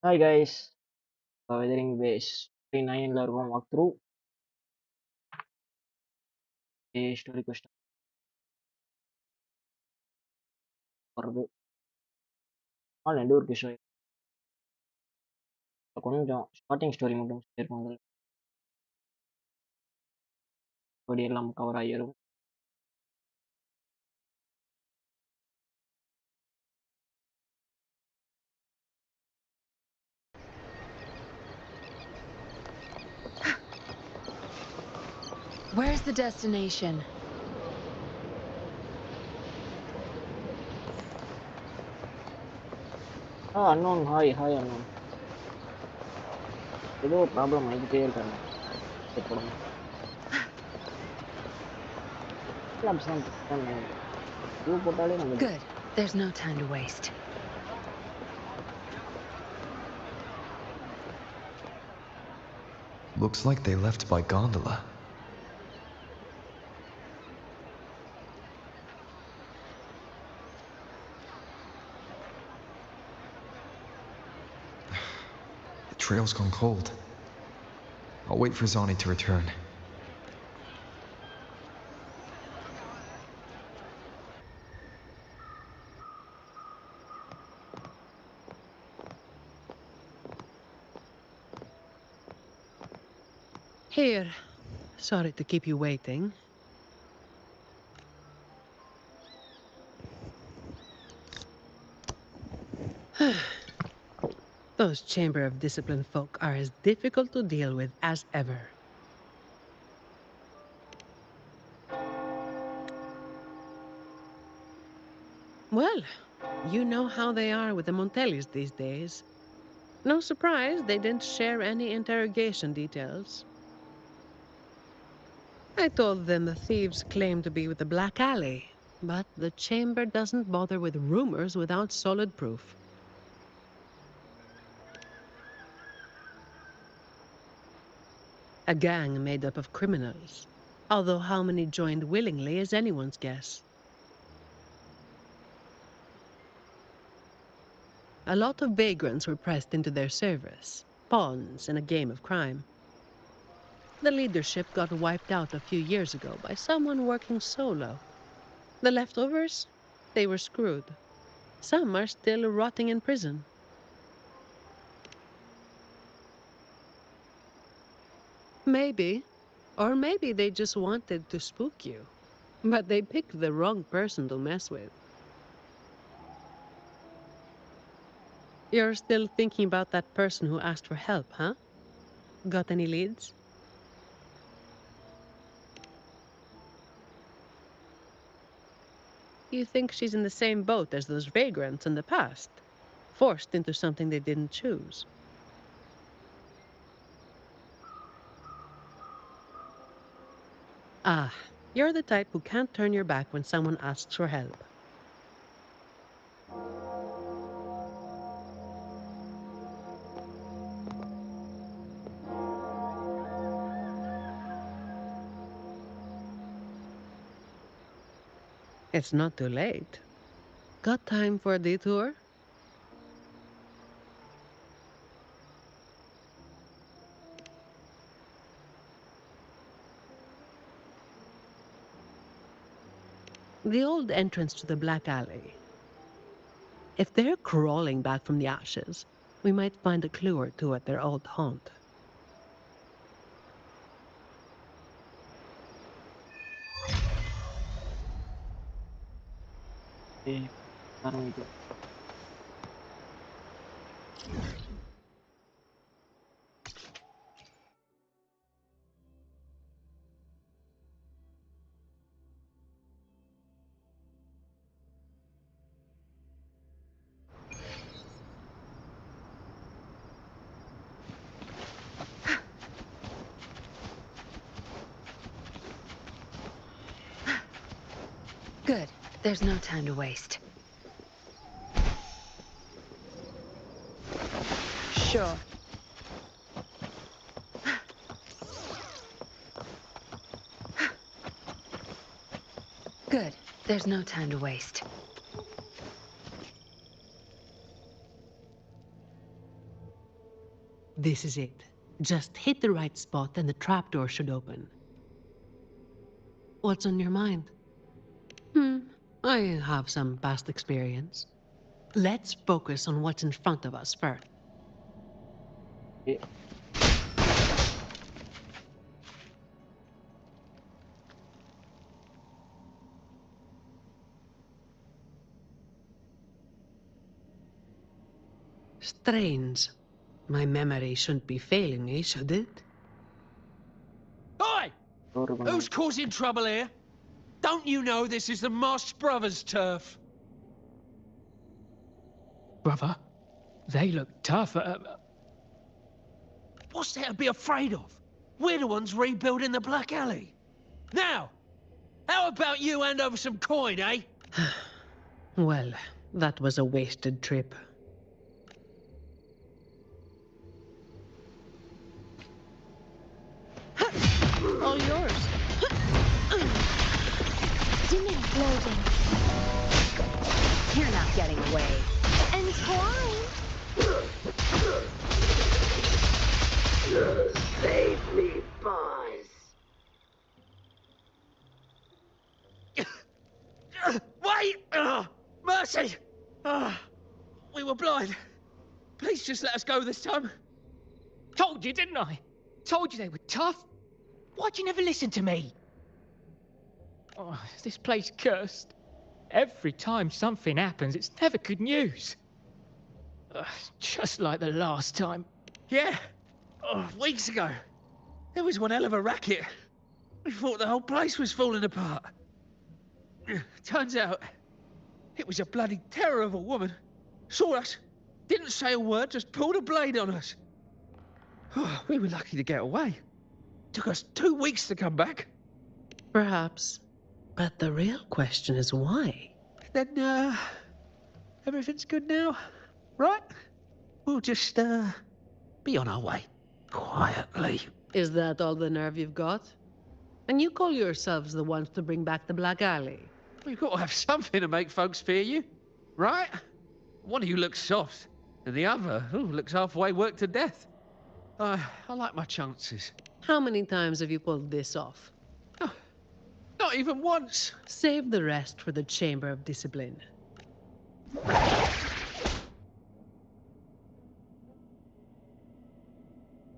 Hi guys, weathering base 39 இருக்கும் walk through story question வருது. ரெண்டு ஒரு விஷயம் கொஞ்சம் ஸ்டார்டிங் ஸ்டோரி மட்டும் இருப்பாங்க ஸ்டோரி எல்லாம் கவர் ஆகிரும். Where's the destination? Unknown hi unknown ஏதோ ப்ராப்ளம் ஆகிட்டே இருக்காங்க. போட்டாலே நம்ம Good. There's no time to waste. Looks like they left by gondola. The trail's gone cold. I'll wait for Zani to return. Here. Sorry to keep you waiting. Those Chamber of Discipline folk are as difficult to deal with as ever. Well, you know how they are with the Montellis these days. No surprise they didn't share any interrogation details. I told them the thieves claimed to be with the Black Alley, but the Chamber doesn't bother with rumors without solid proof. A gang made up of criminals, although how many joined willingly is anyone's guess. A lot of vagrants were pressed into their service, pawns in a game of crime. The leadership got wiped out a few years ago by someone working solo. The leftovers? They were screwed. Some are still rotting in prison. Maybe. Or maybe they just wanted to spook you. But they picked the wrong person to mess with. You're still thinking about that person who asked for help, huh? Got any leads? You think she's in the same boat as those vagrants in the past? Forced into something they didn't choose? Ah, you're the type who can't turn your back when someone asks for help. It's not too late. Got time for a detour? The old entrance to the Black Alley. If they're crawling back from the ashes, we might find a clue or two at their old haunt. ஆரம்பிக்கும். Good. There's no time to waste. Sure. Good. There's no time to waste. This is it. Just hit the right spot and the trapdoor should open. What's on your mind? I have some past experience. Let's focus on what's in front of us first. Yeah. Strange. My memory shouldn't be failing me, should it? Oi! Door Who's causing trouble here? Don't you know this is the Moss Brothers' turf? Brother, they look tough. What's there to be afraid of? We're the ones rebuilding the Black Alley. Now, how about you hand over some coin, eh? Well, that was a wasted trip. All yours. Demand loading. You're not getting away. And climb. Save me, boss. Wait! Mercy! We were blind. Please just let us go this time. Told you, didn't I? Told you they were tough. Why'd you never listen to me? Oh, is this place cursed? Every time something happens, it's never good news. Just like the last time. Yeah. Weeks ago. There was one hell of a racket. We thought the whole place was falling apart. Turns out, it was a bloody terror of a woman. Saw us, didn't say a word, just pulled a blade on us. We were lucky to get away. Took us 2 weeks to come back. Perhaps. But the real question is why? Then, everything's good now, right? We'll just, be on our way. Quietly. Is that all the nerve you've got? And you call yourselves the ones to bring back the Black Alley? We've got to have something to make folks fear you, right? One of you looks soft, and the other looks halfway worked to death. I like my chances. How many times have you pulled this off? Not even once. Save the rest for the Chamber of Discipline.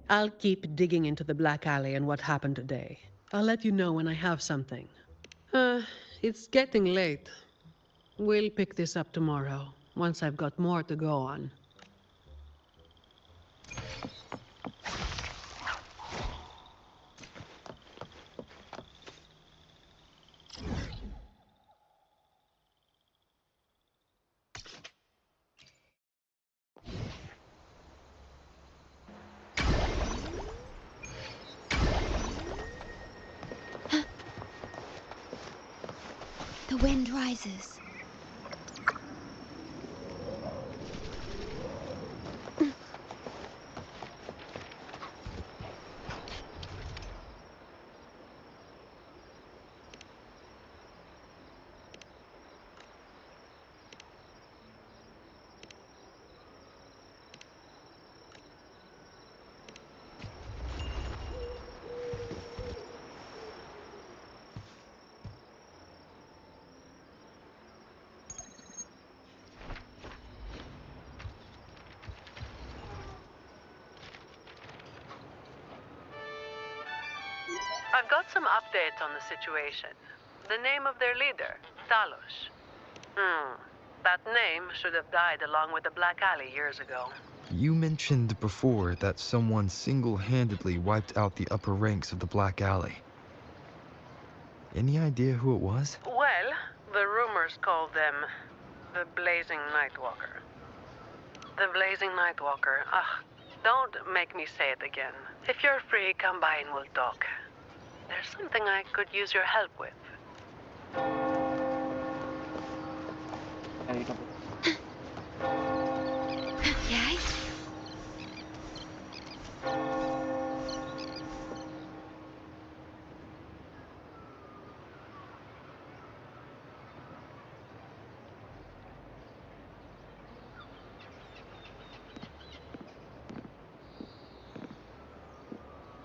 I'll keep digging into the Black Alley and what happened today. I'll let you know when I have something. It's getting late. We'll pick this up tomorrow, once I've got more to go on. The wind rises. I've got some updates on the situation. The name of their leader, Talos. That name should have died along with the Black Alley years ago. You mentioned before that someone single-handedly wiped out the upper ranks of the Black Alley. Any idea who it was? Well, the rumors call them the Blazing Nightwalker. The Blazing Nightwalker. Don't make me say it again. If you're free, come by and we'll talk. There's something I could use your help with. Okay.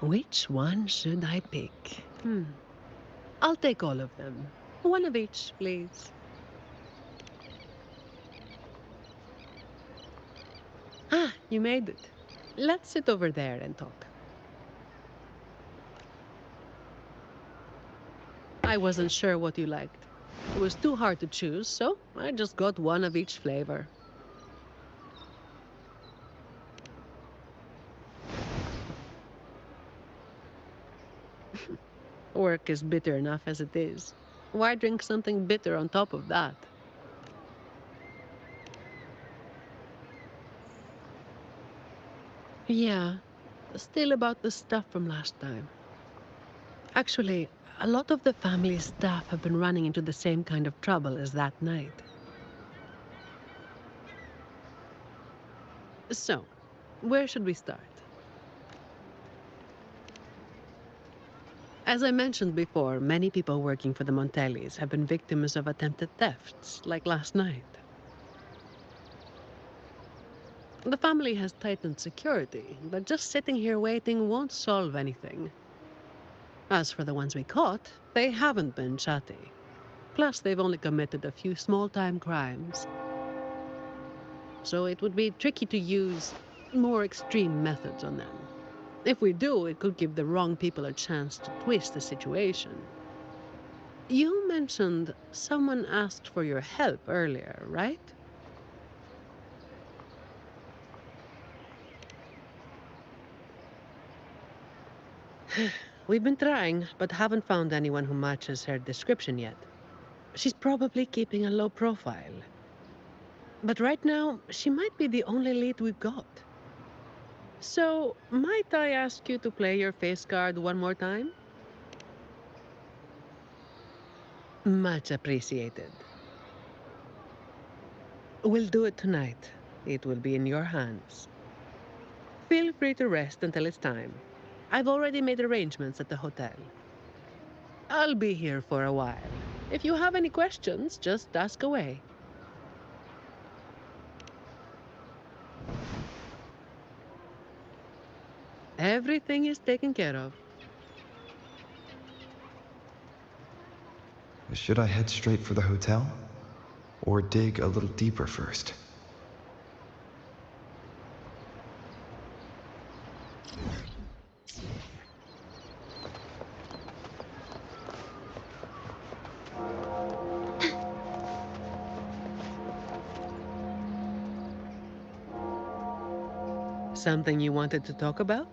Which one should I pick? I'll take all of them. One of each, please. Ah, you made it. Let's sit over there and talk. I wasn't sure what you liked. It was too hard to choose, so I just got one of each flavor. Work is bitter enough as it is. Why drink something bitter on top of that? Yeah, still about the stuff from last time. Actually, a lot of the family's staff have been running into the same kind of trouble as that night. So, where should we start? As I mentioned before, many people working for the Montellis have been victims of attempted thefts, like last night. The family has tightened security, but just sitting here waiting won't solve anything. As for the ones we caught, they haven't been chatty. Plus, they've only committed a few small-time crimes. So it would be tricky to use more extreme methods on them. If we do, it could give the wrong people a chance to twist the situation. You mentioned someone asked for your help earlier, right? We've been trying, but haven't found anyone who matches her description yet. She's probably keeping a low profile. But right now, she might be the only lead we've got. So, might I ask you to play your face card one more time? Much appreciated. We'll do it tonight. It will be in your hands. Feel free to rest until it's time. I've already made arrangements at the hotel. I'll be here for a while. If you have any questions, just ask away. Everything is taken care of. Should I head straight for the hotel? Or dig a little deeper first? Something you wanted to talk about?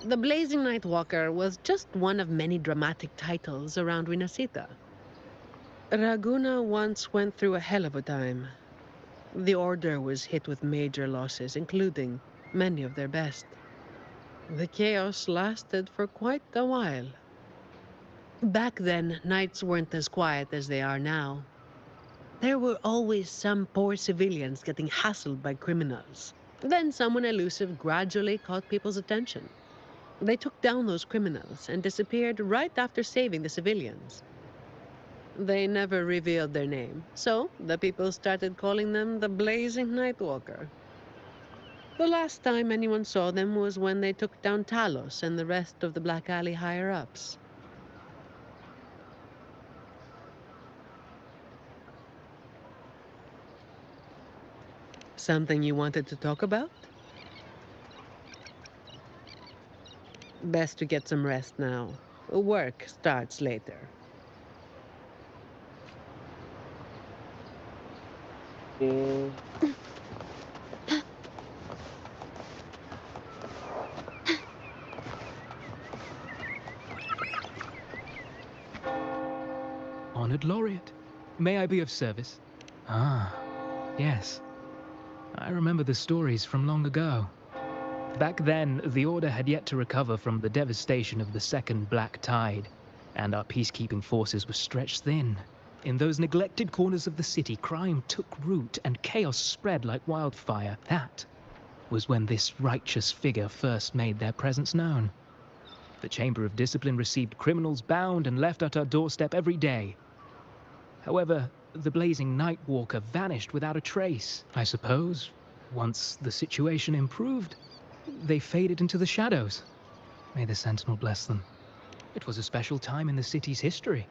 The Blazing Nightwalker was just one of many dramatic titles around Winasita. Raguna once went through a hell of a time. The Order was hit with major losses, including many of their best. The chaos lasted for quite a while. Back then, nights weren't as quiet as they are now. There were always some poor civilians getting hassled by criminals. Then someone elusive gradually caught people's attention. They took down those criminals and disappeared right after saving the civilians. They never revealed their name, so the people started calling them the Blazing Nightwalker. The last time anyone saw them was when they took down Talos and the rest of the Black Alley higher-ups. Something you wanted to talk about? Best to get some rest now. Work starts later. Okay. Honored Laureate, may I be of service? Ah, yes. I remember the stories from long ago. Back then, the Order had yet to recover from the devastation of the Second Black Tide, and our peacekeeping forces were stretched thin. In those neglected corners of the city, crime took root and chaos spread like wildfire. That was when this righteous figure first made their presence known. The Chamber of Discipline received criminals bound and left at our doorstep every day. However, the Blazing Nightwalker vanished without a trace. I suppose once the situation improved, they faded into the shadows. May the Sentinel bless them. It was a special time in the city's history.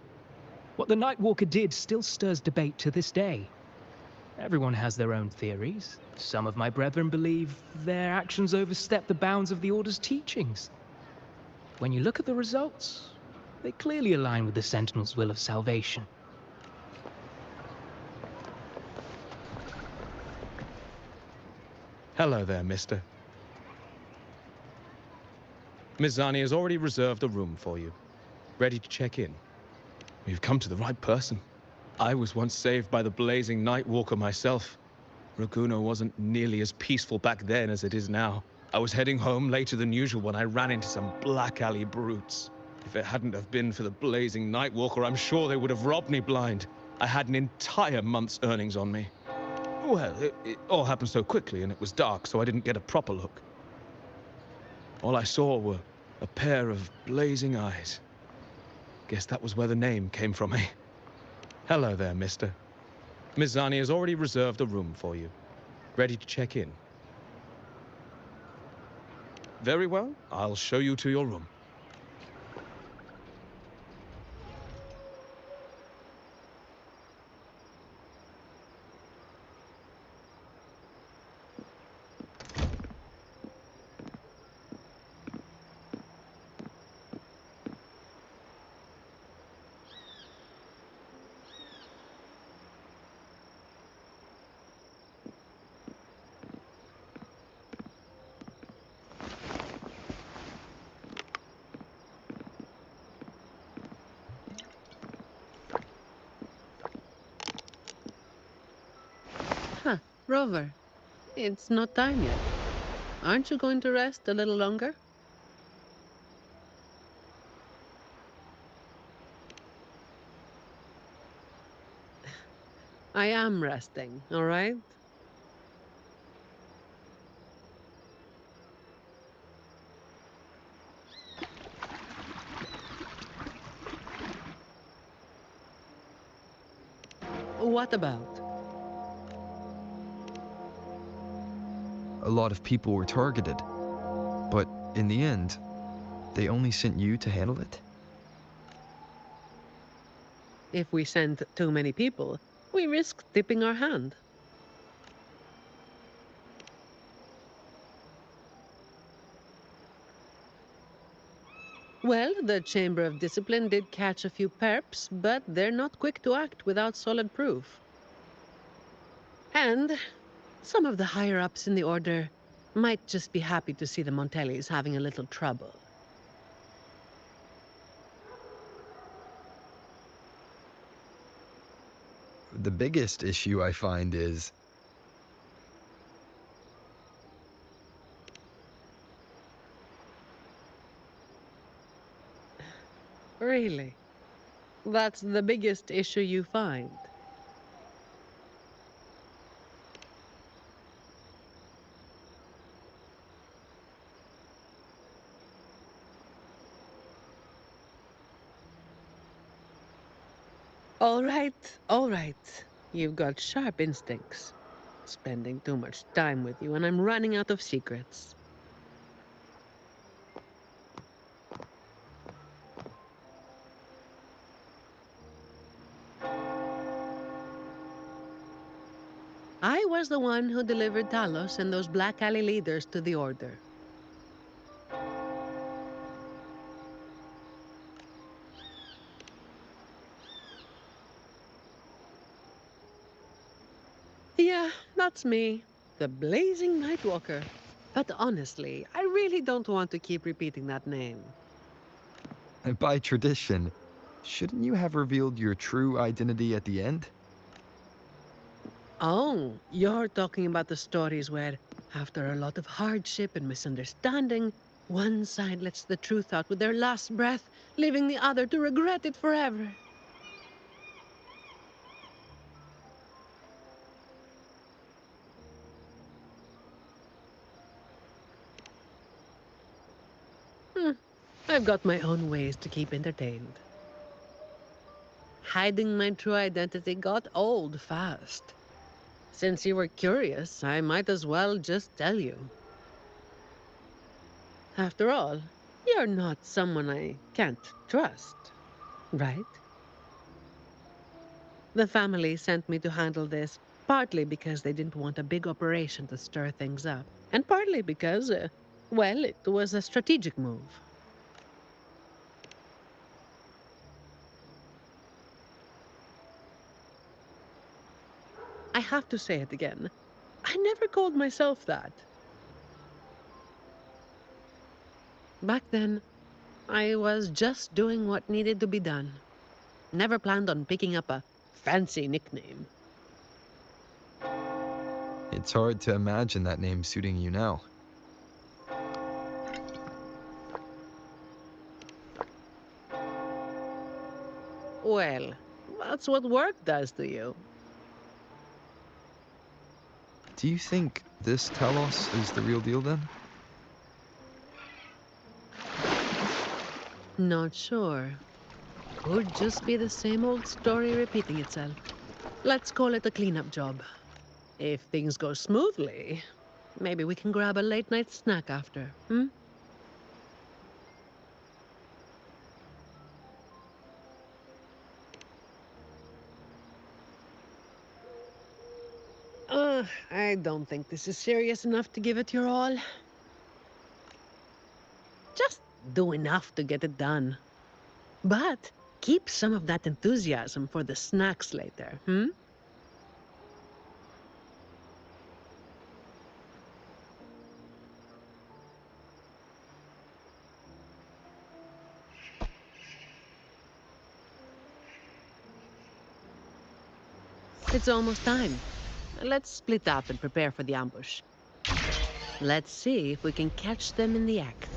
What the Nightwalker did still stirs debate to this day. Everyone has their own theories. Some of my brethren believe their actions overstep the bounds of the Order's teachings. When you look at the results, they clearly align with the Sentinel's will of salvation. Hello there, mister. Miss Zani has already reserved a room for you. Ready to check in. You've come to the right person. I was once saved by the blazing Nightwalker myself. Raguno wasn't nearly as peaceful back then as it is now. I was heading home later than usual when I ran into some black alley brutes. If it hadn't have been for the blazing Nightwalker, I'm sure they would have robbed me blind. I had an entire month's earnings on me. Well, it all happened so quickly and it was dark, so I didn't get a proper look. All I saw were a pair of blazing eyes. Guess that was where the name came from, eh? Hello there, mister. Miss Zani has already reserved a room for you. Ready to check in. Very well, I'll show you to your room. Huh, Rover. It's not time yet. Aren't you going to rest a little longer? I am resting, all right? What about? A lot of people were targeted, but in the end, they only sent you to handle it? If we send too many people, we risk tipping our hand. Well, the Chamber of Discipline did catch a few perps, but they're not quick to act without solid proof. And some of the higher-ups in the Order might just be happy to see the Montellis having a little trouble. The biggest issue I find is Really? That's the biggest issue you find? All right. You've got sharp instincts. Spending too much time with you, and I'm running out of secrets. I was the one who delivered Talos and those Black Alley leaders to the Order. Yeah, that's me. The Blazing Nightwalker. But honestly, I really don't want to keep repeating that name. by tradition, shouldn't you have revealed your true identity at the end? Oh, you're talking about the stories where, after a lot of hardship and misunderstanding, one side lets the truth out with their last breath, leaving the other to regret it forever. I've got my own ways to keep entertained. Hiding my true identity got old fast. Since you were curious, I might as well just tell you. After all, you're not someone I can't trust, right? The family sent me to handle this, partly because they didn't want a big operation to stir things up, and partly because, well, it was a strategic move. I have to say it again. I never called myself that. Back then, I was just doing what needed to be done. Never planned on picking up a fancy nickname. It's hard to imagine that name suiting you now. Well, that's what work does to you. Do you think this Talos is the real deal then? Not sure. Could just be the same old story repeating itself. Let's call it a cleanup job. If things go smoothly, maybe we can grab a late-night snack after, hmm? I don't think this is serious enough to give it your all. Just do enough to get it done. But keep some of that enthusiasm for the snacks later, hmm? It's almost time. Let's split up and prepare for the ambush. Let's see if we can catch them in the act.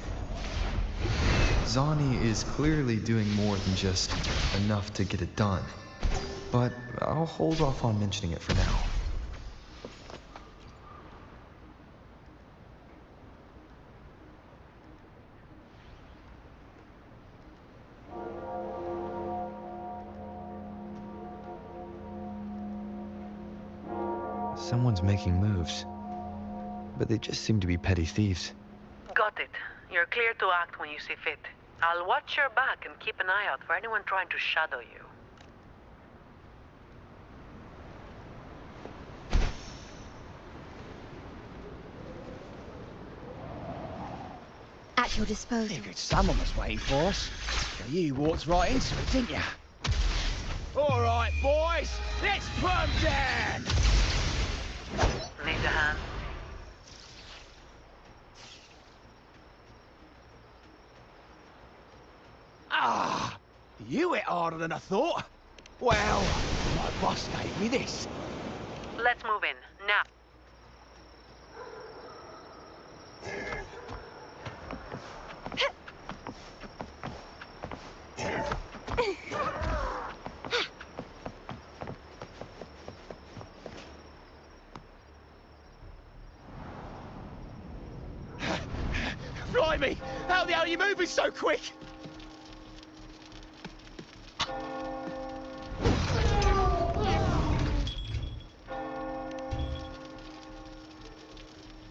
Zani is clearly doing more than just enough to get it done. But I'll hold off on mentioning it for now. Someone's making moves, but they just seem to be petty thieves. Got it. You're clear to act when you see fit. I'll watch your back and keep an eye out for anyone trying to shadow you. At your disposal. Figured someone was waiting for us. You walked right into it, didn't you? All right, boys, let's put 'em down! Need a hand? Ah, you hit harder than I thought. Well, my boss gave me this. Let's move in, now. Blimey, how the hell are you moving so quick?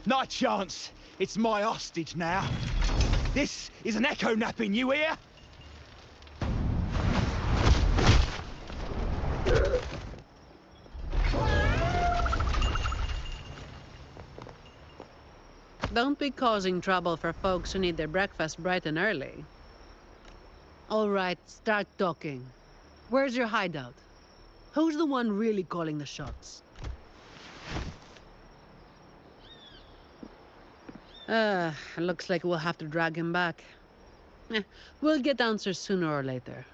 Not a chance. It's my hostage now. This is an echo napping, you hear? Don't be causing trouble for folks who need their breakfast bright and early. All right, start talking. Where's your hideout? Who's the one really calling the shots? Looks like we'll have to drag him back. We'll get answers sooner or later.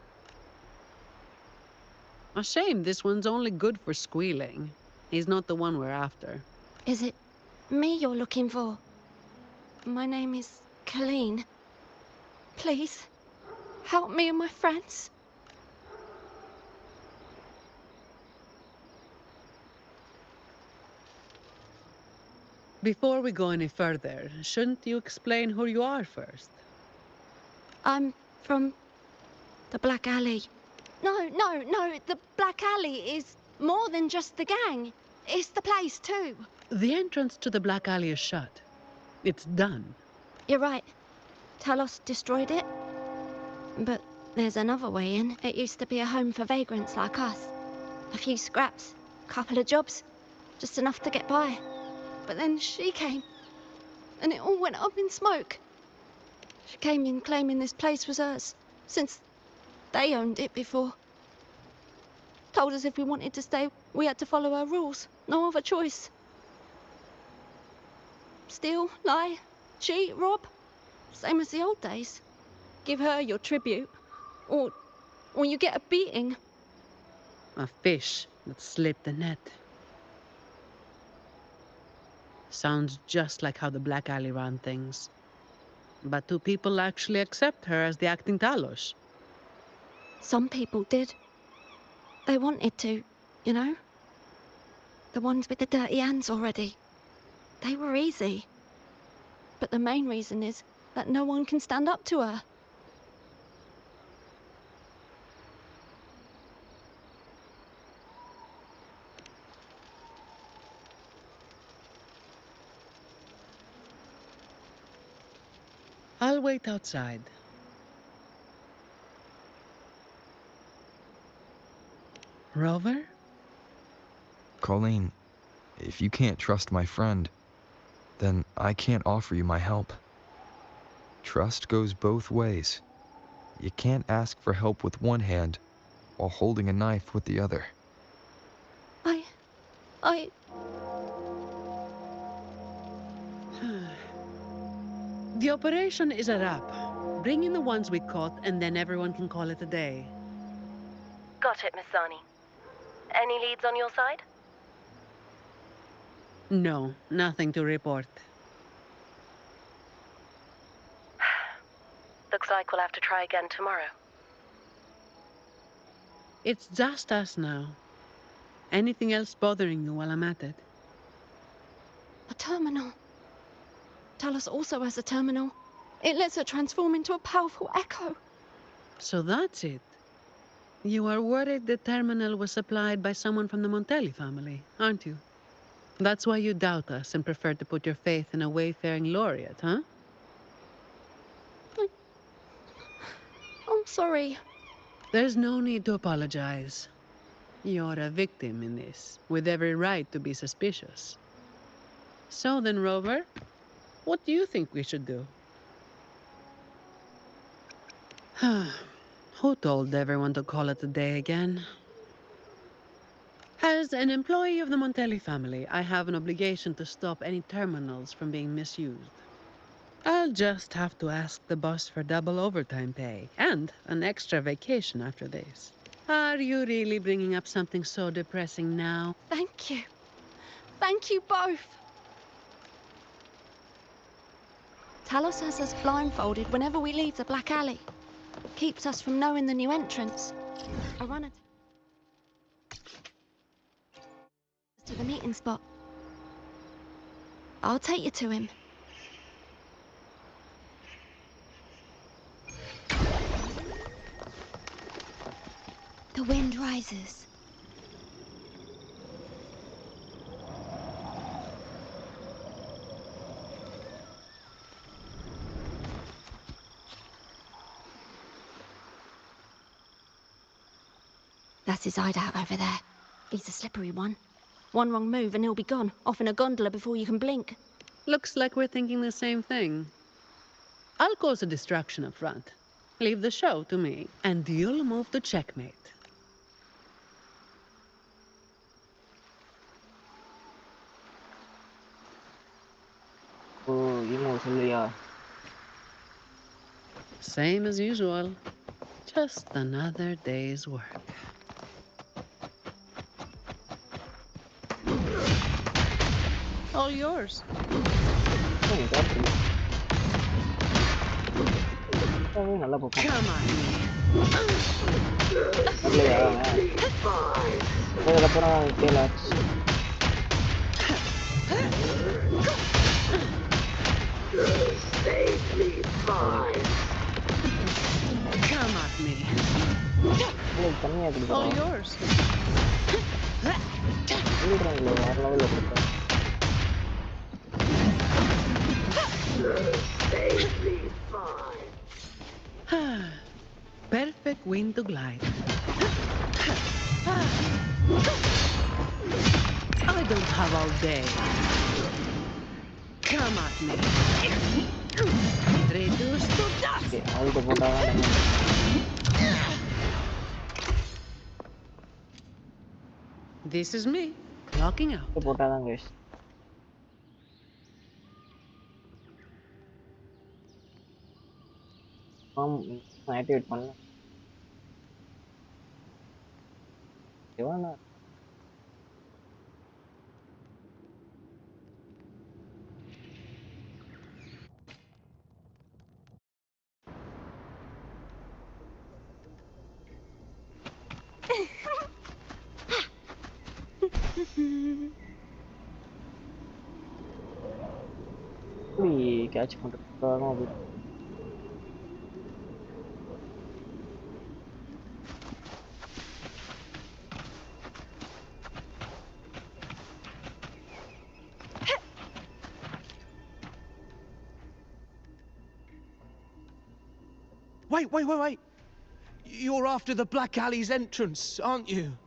A shame this one's only good for squealing. He's not the one we're after. Is it me you're looking for? My name is 𝐶𝐞𝐫. Please, help me and my friends. Before we go any further, shouldn't you explain who you are first? I'm from the Black Alley. No, the Black Alley is more than just the gang. It's the place, too. The entrance to the Black Alley is shut. It's done. You're right. Talos destroyed it. But there's another way in. It used to be a home for vagrants like us. A few scraps, couple of jobs, just enough to get by. But then she came, and it all went up in smoke. She came in claiming this place was hers, since they owned it before. Told us if we wanted to stay, we had to follow her rules. No other choice. Steal, lie, cheat, rob. Same as the old days. Give her your tribute, or you get a beating. A fish that slipped the net. Sounds just like how the Black Alley ran things. But do people actually accept her as the acting Talos? Some people did. They wanted to, you know? The ones with the dirty hands already. They were easy. But the main reason is that no one can stand up to her. I'll wait outside. Rover? Colleen, if you can't trust my friend, then I can't offer you my help. Trust goes both ways. You can't ask for help with one hand while holding a knife with the other. The operation is a wrap. Bring in the ones we caught, and then everyone can call it a day. Got it, Miss Zani. Any leads on your side? No, nothing to report. Looks like we'll have to try again tomorrow. It's just us now. Anything else bothering you while I'm at it? A terminal. Talos also has a terminal. It lets her transform into a powerful echo. So that's it. You are worried the terminal was supplied by someone from the Montelli family, aren't you? That's why you doubt us and prefer to put your faith in a wayfaring laureate, huh? I'm sorry. There's no need to apologize. You're a victim in this, with every right to be suspicious. So then, Rover, what do you think we should do? Who told everyone to call it a day again? As an employee of the Montelli family, I have an obligation to stop any terminals from being misused. I'll just have to ask the boss for double overtime pay and an extra vacation after this. Are you really bringing up something so depressing now? Thank you. Thank you both. Talos has us blindfolded whenever we leave the Black Alley. Keeps us from knowing the new entrance. I run it to the meeting spot. I'll take you to him. The wind rises. That's his hideout over there. He's a slippery one. One wrong move and he'll be gone, off in a gondola before you can blink. Looks like we're thinking the same thing. I'll cause a distraction up front. Leave the show to me, and you'll move to checkmate. Same as usual. Just another day's work. All yours. Come on. Come at me. All yours. சொல்லிடுறாங்களே வேற லெவலில் கொடுத்தேன். Perfect wind to glide. I don't have all day. Come at me. Reduced to dust. Okay அவள்கிட்ட போட்டால் தான் This is me, clocking out. போட்டால் தான் guys. Activate பண்ண எவனா எப்படி கேட்ச் பண்ணுறதுக்காக அப்படி Wait. You're after the Black Alley's entrance, aren't you?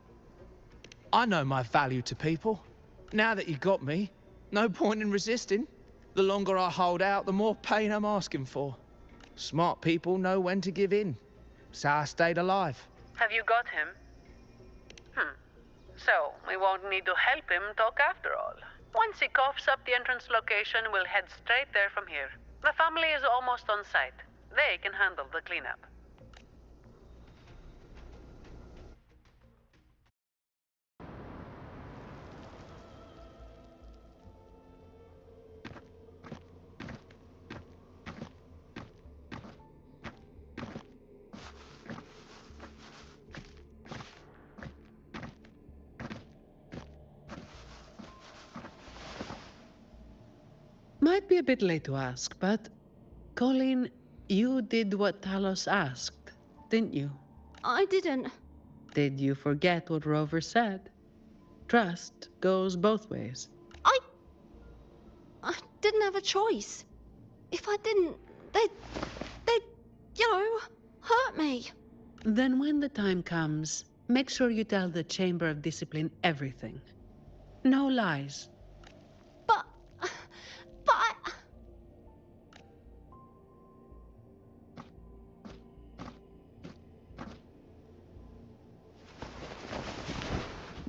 I know my value to people. Now that you got me, no point in resisting. The longer I hold out, the more pain I'm asking for. Smart people know when to give in. It's how I stayed alive. Have you got him? So, we won't need to help him talk after all. Once he coughs up the entrance location, we'll head straight there from here. The family is almost on site. They can handle the cleanup. Might be a bit late to ask, but Colleen, you did what Talos asked, didn't you? I didn't. Did you forget what Rover said? Trust goes both ways. I didn't have a choice. If I didn't, they'd, hurt me. Then when the time comes, make sure you tell the Chamber of Discipline everything. No lies. But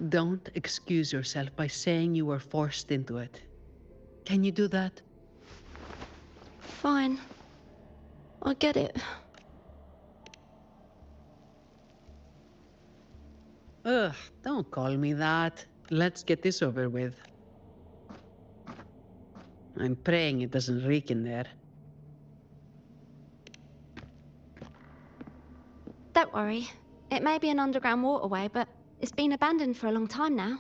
Don't excuse yourself by saying you were forced into it. Can you do that? Fine. I get it. Ugh, don't call me that. Let's get this over with. I'm praying it doesn't reek in there. Don't worry. It may be an underground waterway, but it's been abandoned for a long time now.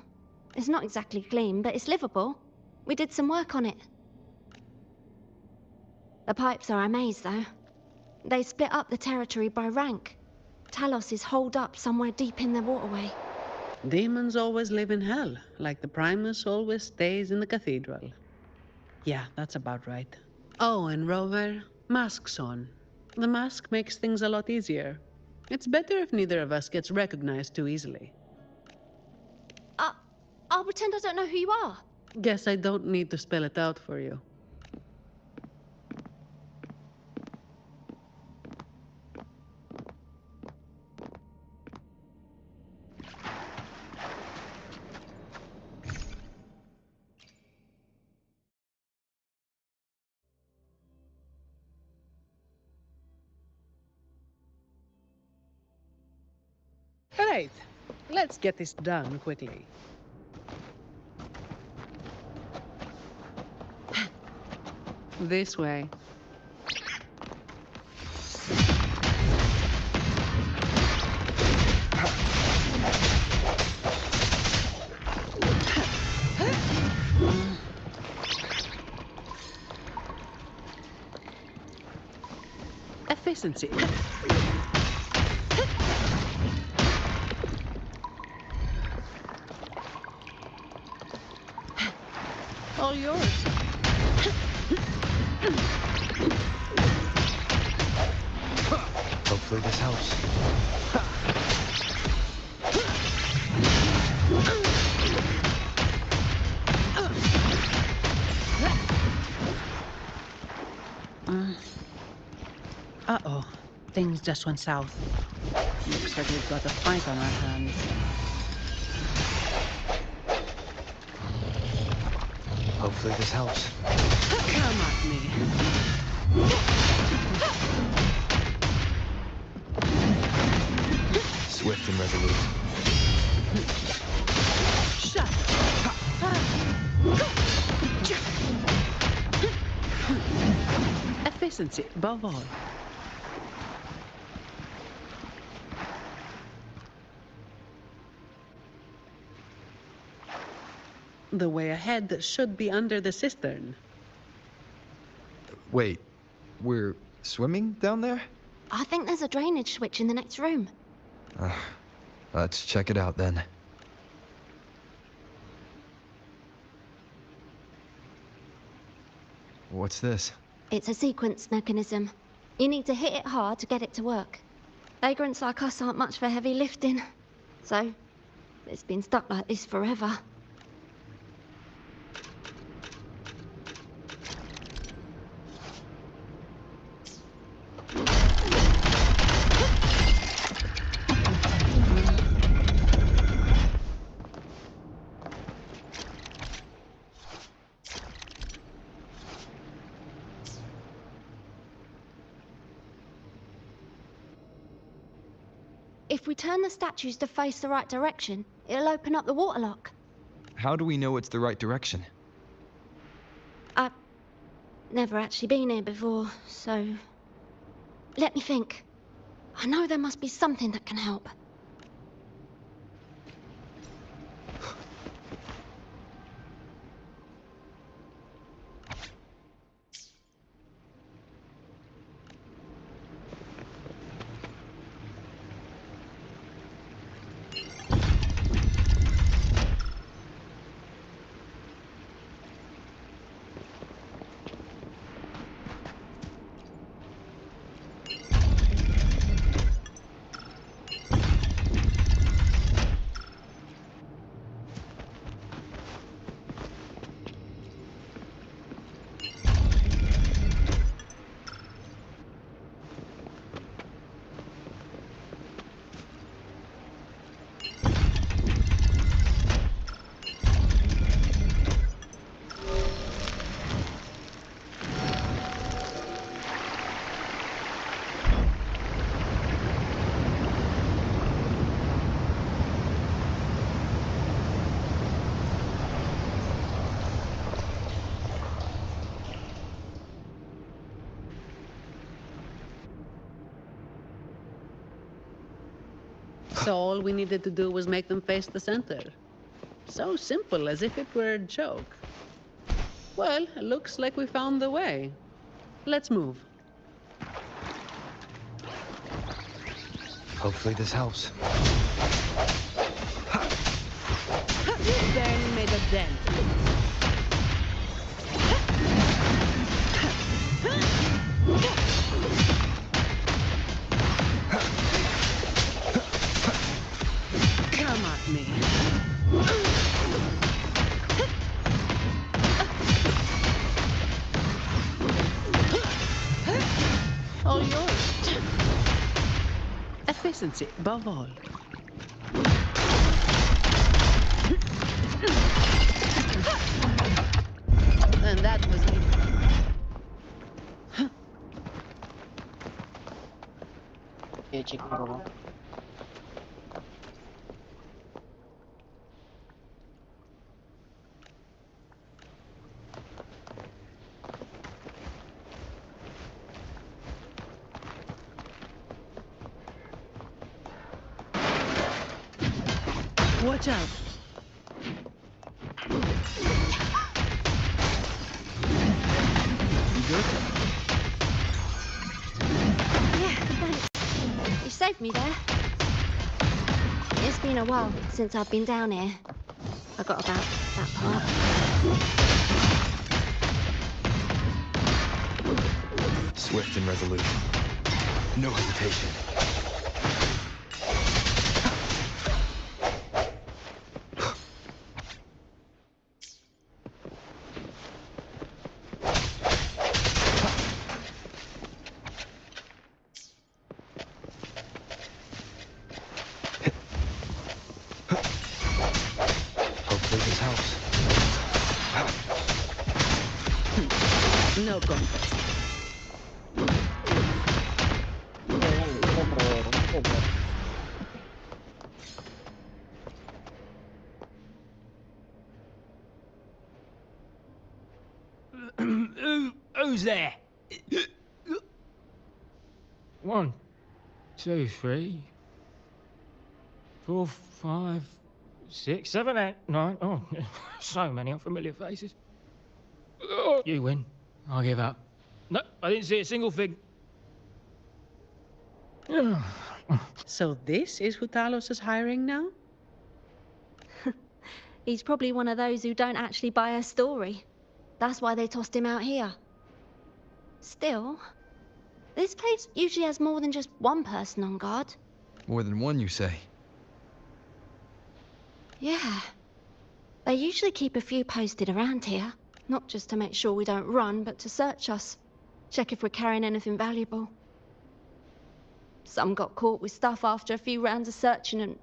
It's not exactly clean, but it's livable. We did some work on it. The pipes are a maze, though. They split up the territory by rank. Talos is holed up somewhere deep in the waterway. Demons always live in hell, like the Primus always stays in the cathedral. Yeah, that's about right. Oh, and Rover, masks on. The mask makes things a lot easier. It's better if neither of us gets recognized too easily. I'll pretend I don't know who you are. Guess I don't need to spell it out for you. Right, let's get this done quickly. This way. Efficiency. All yours. Hopefully this helps. Uh-oh. Things just went south. Looks like we've got a fight on our hands. Hopefully this helps. Come at me. Swift and resolute. Shut up. Efficiency above all. The way ahead should be under the cistern. Wait, we're swimming down there? I think there's a drainage switch in the next room. Let's check it out then. What's this? It's a sequence mechanism. You need to hit it hard to get it to work. Vagrants like us aren't much for heavy lifting. So, it's been stuck like this forever. If we turn the statues to face the right direction, it'll open up the waterlock. How do we know it's the right direction? I've never actually been here before, so... Let me think. I know there must be something that can help. So all we needed to do was make them face the center. So simple, as if it were a joke. Well, it looks like we found the way. Let's move. Hopefully this helps. Barely made a dent. Come at me. All yours. Efficiency above all. And that was me. Okay, check mo ko. Watch out. You good? Yeah, thanks. You saved me there. It's been a while since I've been down here. I got about that part. Swift and resolute. No hesitation. Hopefully this helps. No contest. Who's there? 1, 2, 3, 4, 5, 6, 7, 8, 9. Oh, so many unfamiliar faces. Oh, you win. I'll give up. No, I didn't see a single thing. So this is who Talos is hiring now? He's probably one of those who don't actually buy a story. That's why they tossed him out here. Still, this place usually has more than just one person on guard. More than one, you say? Yeah. They usually keep a few posted around here. Not just to make sure we don't run, but to search us. Check if we're carrying anything valuable. Some got caught with stuff after a few rounds of searching and...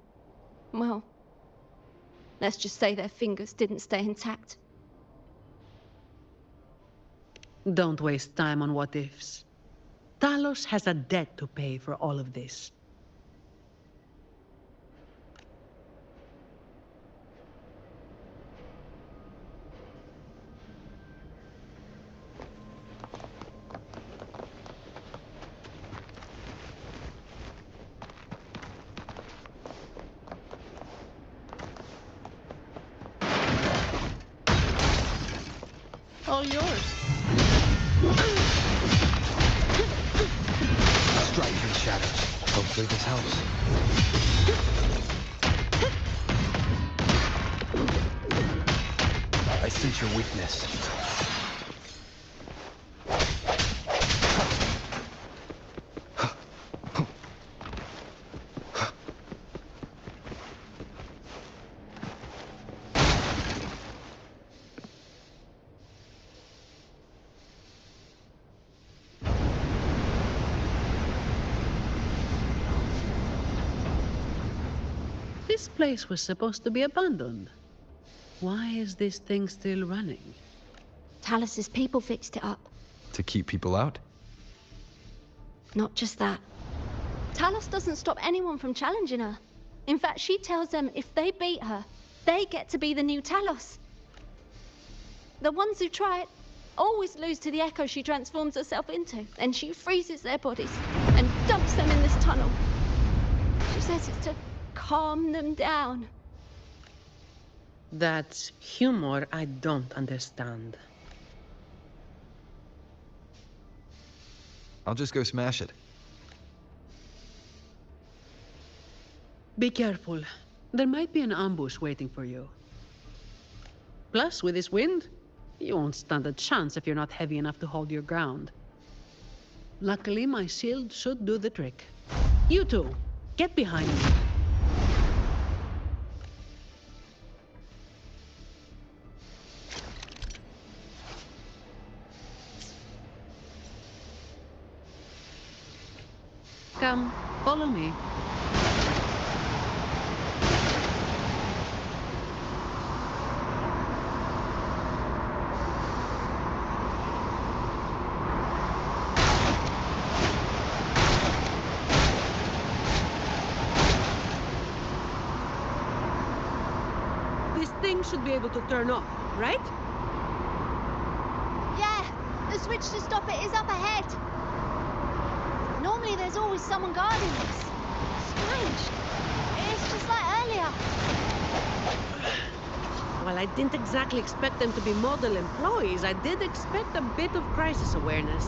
well... let's just say their fingers didn't stay intact. Don't waste time on what-ifs. Talos has a debt to pay for all of this. All yours. Strike through the shadows. Hopefully this helps. I sense your weakness. This place was supposed to be abandoned. Why is this thing still running? Talos's people fixed it up. To keep people out? Not just that. Talos doesn't stop anyone from challenging her. In fact, she tells them if they beat her, they get to be the new Talos. The ones who try it always lose to the echo she transforms herself into, and she freezes their bodies and dumps them in this tunnel. She says it's to calm them down. That's humor I don't understand. I'll just go smash it. Be careful. There might be an ambush waiting for you. Plus, with this wind, you won't stand a chance if you're not heavy enough to hold your ground. Luckily, my shield should do the trick. You two, get behind me. Come, follow me. This thing should be able to turn off, right? Yeah, the switch to stop it is up ahead. Normally there's always someone guarding us. Strange. It's just like earlier. Well, I didn't exactly expect them to be model employees. I did expect a bit of crisis awareness.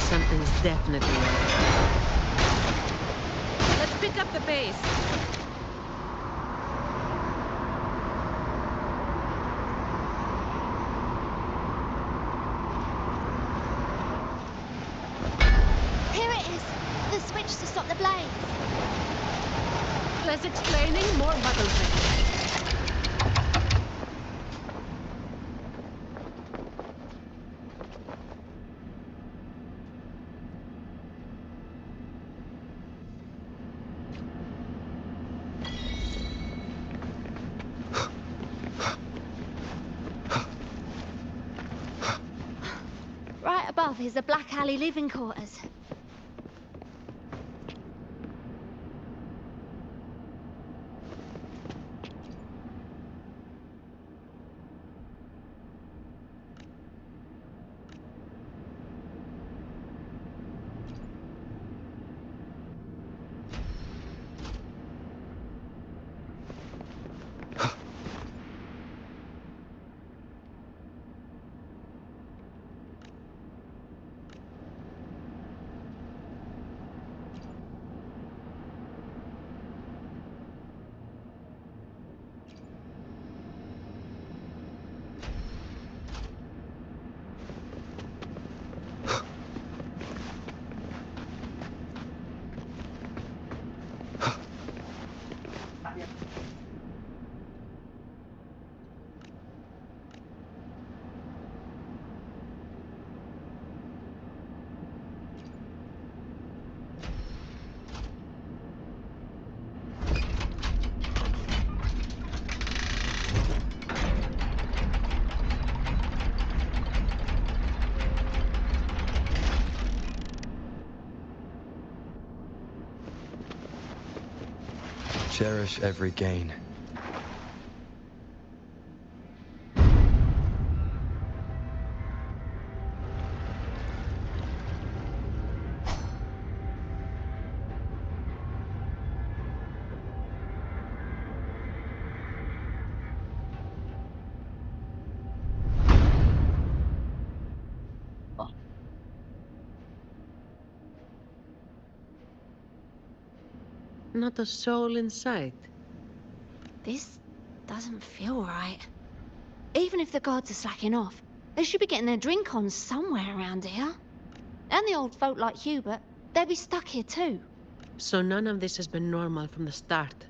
Something's definitely wrong. Let's pick up the pace. match to stop the blaze. Less explaining, more button clicking. Right above is the Black Alley living quarters. Cherish every gain. Not a soul in sight. This doesn't feel right. Even if the guards are slacking off, they should be getting their drink on somewhere around here. And the old folk like Hubert, they'll be stuck here too. So none of this has been normal from the start.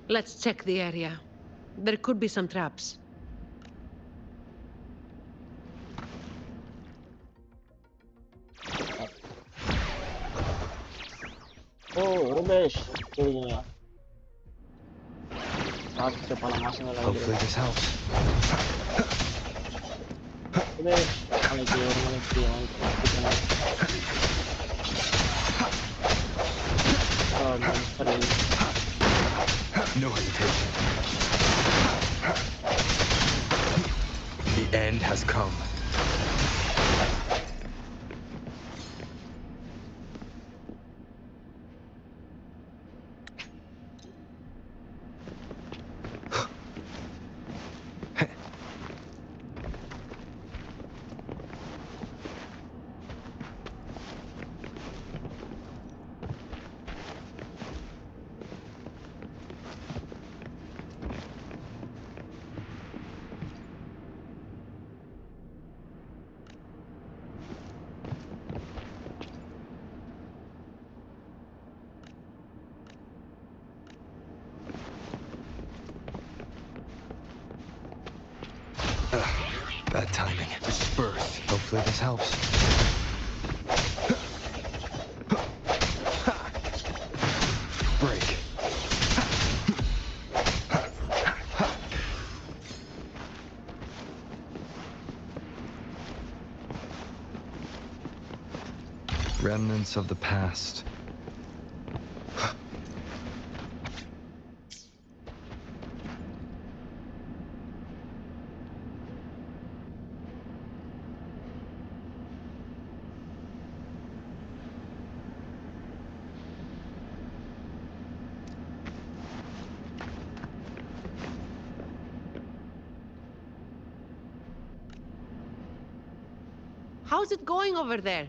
Let's check the area. There could be some traps. Oh, rubbish. Jadinya. Saat kepala masing lagi. Hopefully this helps. Rubbish. Mana No hesitation. The end has come. Bad timing. Disperse. Hopefully this helps. Break. Remnants of the past. How's it going over there?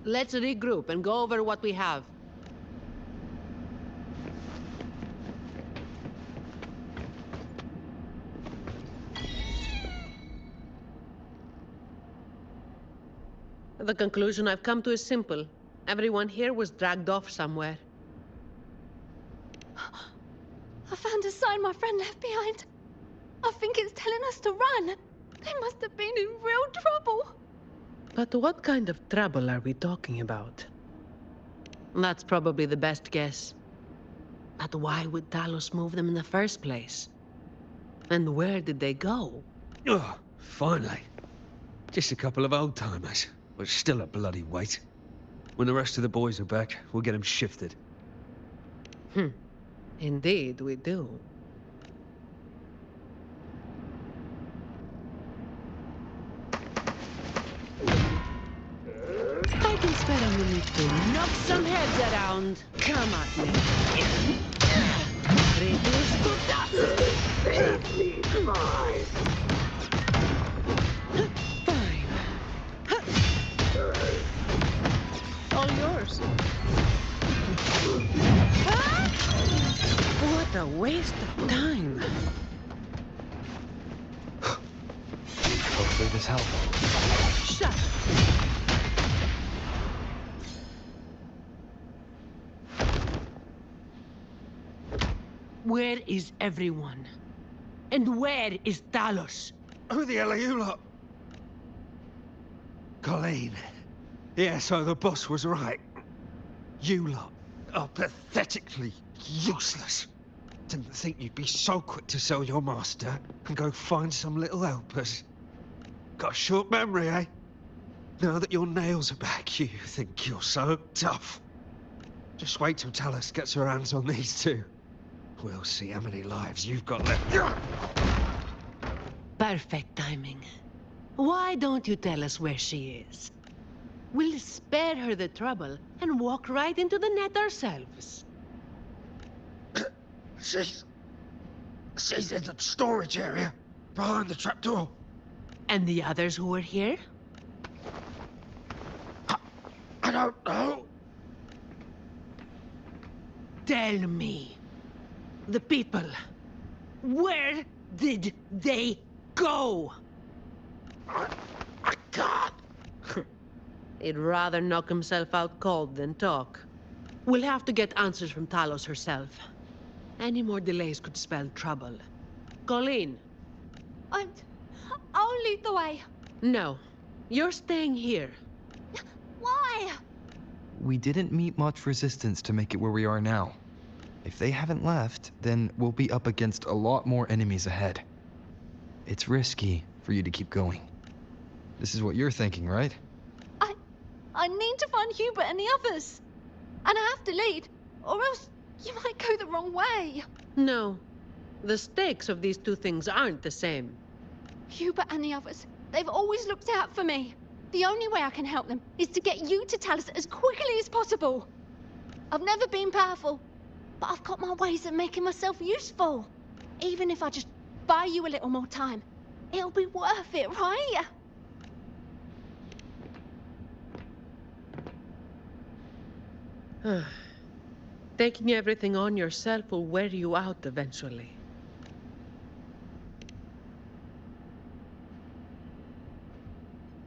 Let's regroup and go over what we have. The conclusion I've come to is simple. Everyone here was dragged off somewhere. I found a sign my friend left behind. I think it's telling us to run. They must have been in real trouble. But what kind of trouble are we talking about? That's probably the best guess. But why would Talos move them in the first place? And where did they go? Oh, finally. Just a couple of old-timers, but still a bloody weight. When the rest of the boys are back, we'll get them shifted. Indeed, we do. I can spare a minute to knock some heads around. Come at me. Reduce to dust. Fine. All yours. What a waste of time. Hopefully this helps. Shut up. Where is everyone? And where is Talos? Who the hell are you lot? Colleen. Yeah, so the boss was right. You lot are pathetically useless. Didn't think you'd be so quick to sell your master and go find some little helpers. Got a short memory, eh? Now that your nails are back, you think you're so tough. Just wait till Talos gets her hands on these two. We'll see how many lives you've got left. Perfect timing. Why don't you tell us where she is? We'll spare her the trouble and walk right into the net ourselves. She's in the storage area, behind the trapdoor. And the others who were here? I don't know. Tell me. The people. Where did they go? I can't. He'd rather knock himself out cold than talk. We'll have to get answers from Talos herself. Any more delays could spell trouble. Colleen. I'll lead the way. No. You're staying here. Why? We didn't meet much resistance to make it where we are now. If they haven't left, then we'll be up against a lot more enemies ahead. It's risky for you to keep going. This is what you're thinking, right? I need to find Hubert and the others. And I have to lead, or else you might go the wrong way. No. The stakes of these two things aren't the same. Hubert and the others, they've always looked out for me. The only way I can help them is to get you to Talos as quickly as possible. I've never been powerful, but I've got my ways of making myself useful. Even if I just buy you a little more time, it'll be worth it, right? Taking everything on yourself will wear you out eventually.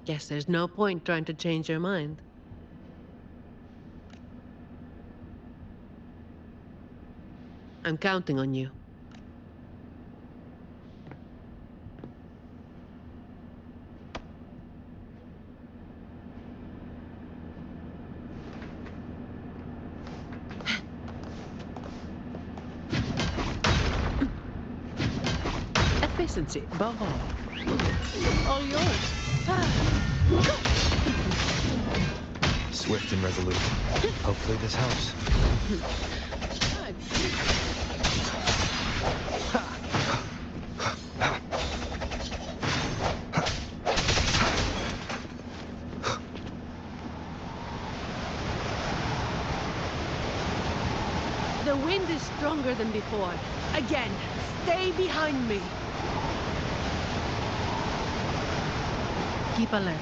Guess there's no point trying to change your mind. I'm counting on you. Efficiency, above all. All yours. Swift and resolute. Hopefully this helps. The wind is stronger than before. Again, stay behind me. Keep alert.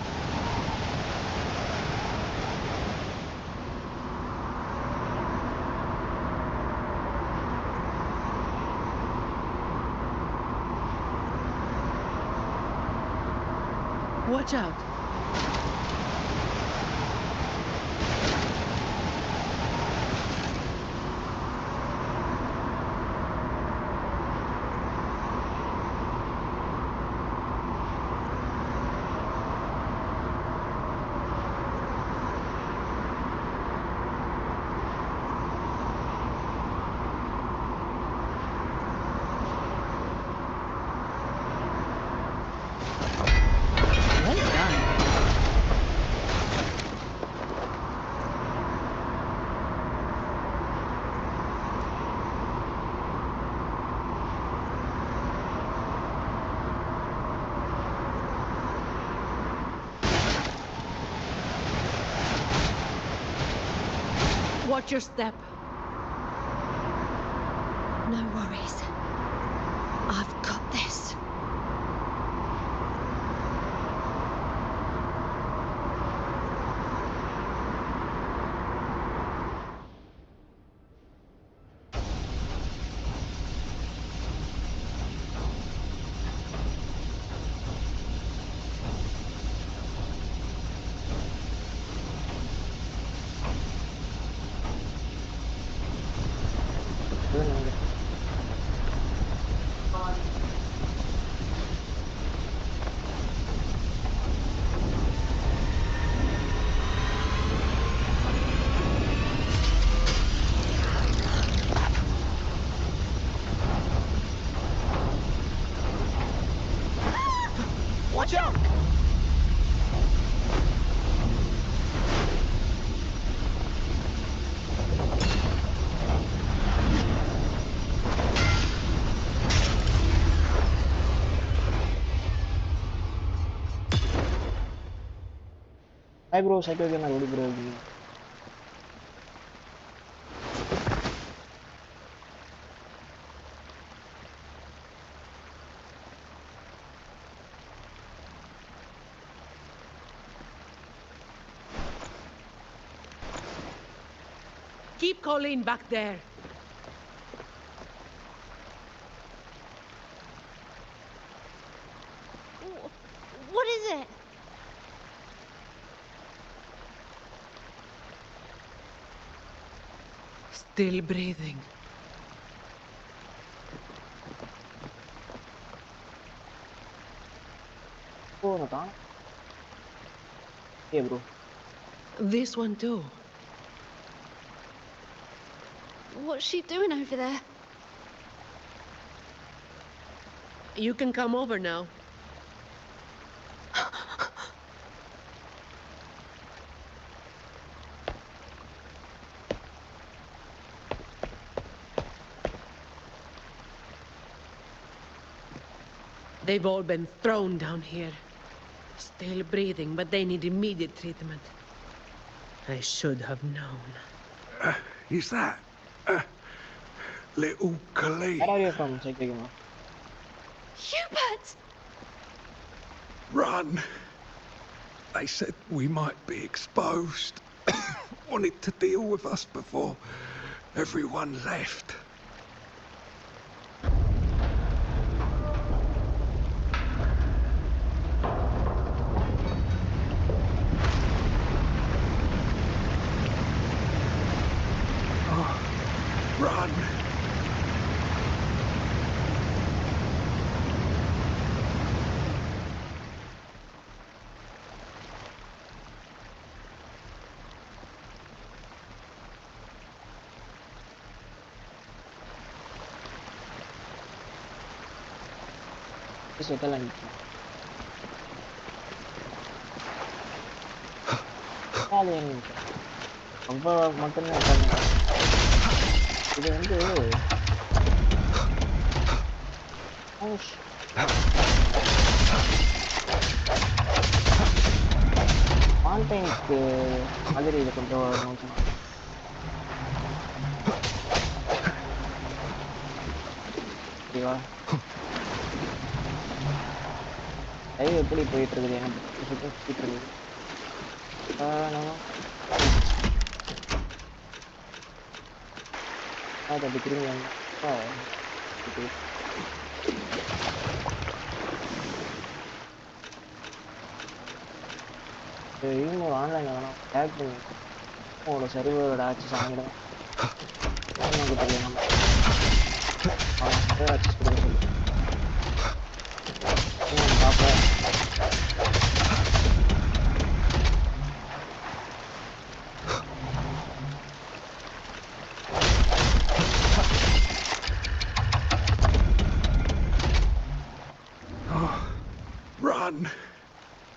Watch out. Watch your step. No worries. I've got this. Watch out! Hai bro, saya kena dulu bro gini. Keep Colleen back there. What is it? Still breathing. Oh, Nathan. Yeah, bro. This one too. What's she doing over there? You can come over now. They've all been thrown down here. Still breathing, but they need immediate treatment. I should have known. Is that little Khalid? Where are you from, 𝐶𝐞𝐫? Hubert! Run! They said we might be exposed. Wanted to deal with us before everyone left. Run! Settle lagi. Kalian ini. Apa makannya kan? Ini வந்து கான்டென்ட்க்கு மாதிரி இது கொஞ்சம் வரணும்னு சொன்னாங்க. ஓகேவா? Live எப்படி போயிட்டு இருக்குது எனக்கு சுத்திட்டு இருக்குது. Ada bikin yang gitu. Ini mau online kan? Tag ini. Oh, udah server udah access sana dong. Ini yang kita lihat. Oh, udah access dulu. Ini apa? Run!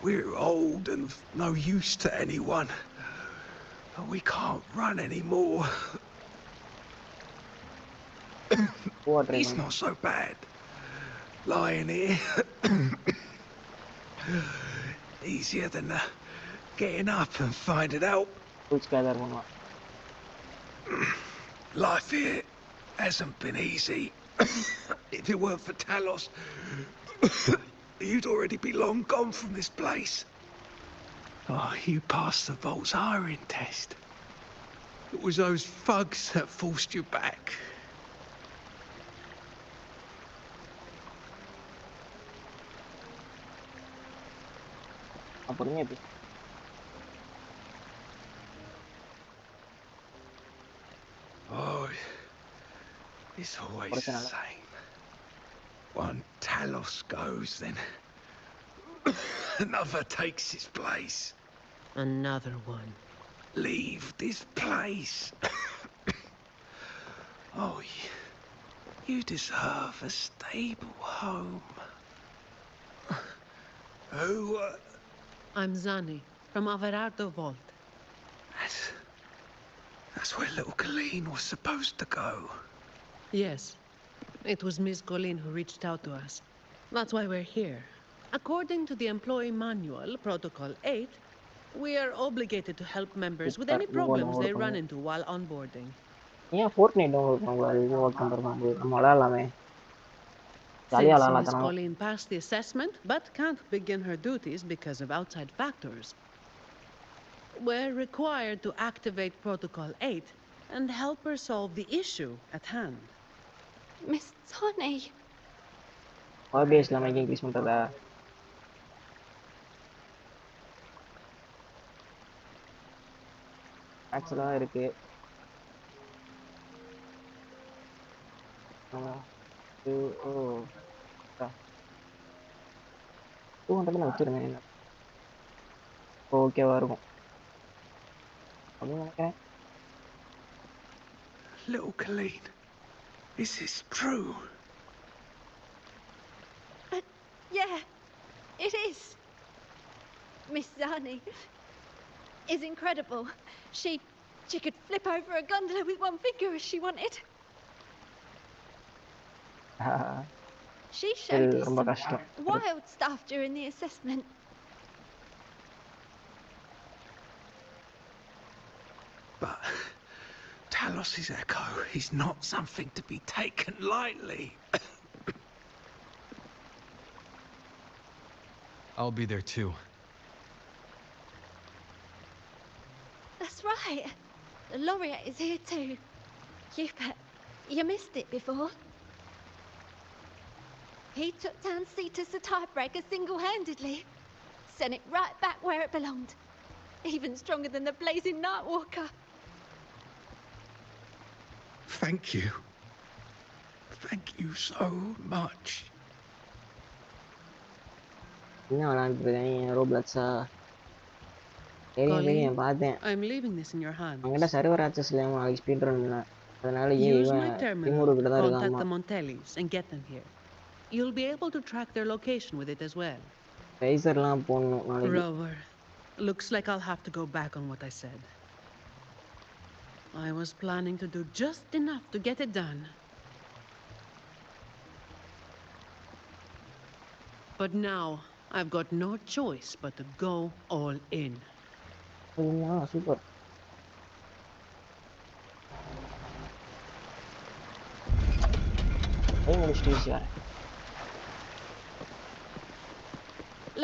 We're old and no use to anyone. We can't run anymore. It's not so bad. Lying here. Easier than getting up and finding out. Life here hasn't been easy. If it weren't for Talos, you'd already be long gone from this place. Oh, you passed the Vault's hiring test. It was those thugs that forced you back. Oh, it's always the same. One Talos goes, then another takes his place. Another one. Leave this place. Oh, you deserve a stable home. Who? I'm Zani, from Averardo Vault. That's where little Colleen was supposed to go. Yes. It was Miss Colleen who reached out to us. That's why we're here. According to the employee manual, Protocol 8, we are obligated to help members with any problems they run into while onboarding. Yeah, Fortnite download பண்ணக்கூடாது இது work பண்ணுறது நம்ம விளையாடலாமே ஜாலியாக Since விளையாடலாம் Miss தரோம் Colleen passed the assessment but can't begin her duties because of outside factors, we're required to activate Protocol 8 and help her solve the issue at hand. Miss Tani. OBSல mic increase பண்ணுறதா ஆக்சுவலாக இருக்கு ஓ 200 நான் வச்சிருந்தேன் ஓகேவா இருக்கும் அப்படின்னு நினைக்கிறேன் Little Colleen, is this true? Yeah, it is. Miss Zani is incredible. She could flip over a gondola with one finger if she wanted. She showed us some wild stuff during the assessment. But Talos' echo is not something to be taken lightly. I'll be there too. That's right. The laureate is here too. You missed it before. He took down Cetus the tiebreaker single-handedly. Sent it right back where it belonged. Even stronger than the blazing Nightwalker. Thank you. Thank you so much. ரோப்ளக்ஸா தெரியும் பார்த்தேன் I'm leaving this in your hands. அங்கட server access இல்ல நாளைக்கு speed run பண்ண அதனால Use my இவன் terminal. திமுரு கிட்ட தான் Contact இருக்காமா the Montellis and get them here. You'll be able to track their location with it as well. ரைசர்லாம் போடணும் நாளைக்கு Rover, looks like I'll have to go back on what I said. I was planning to do just enough to get it done. But now, I've got no choice but to go all in. Super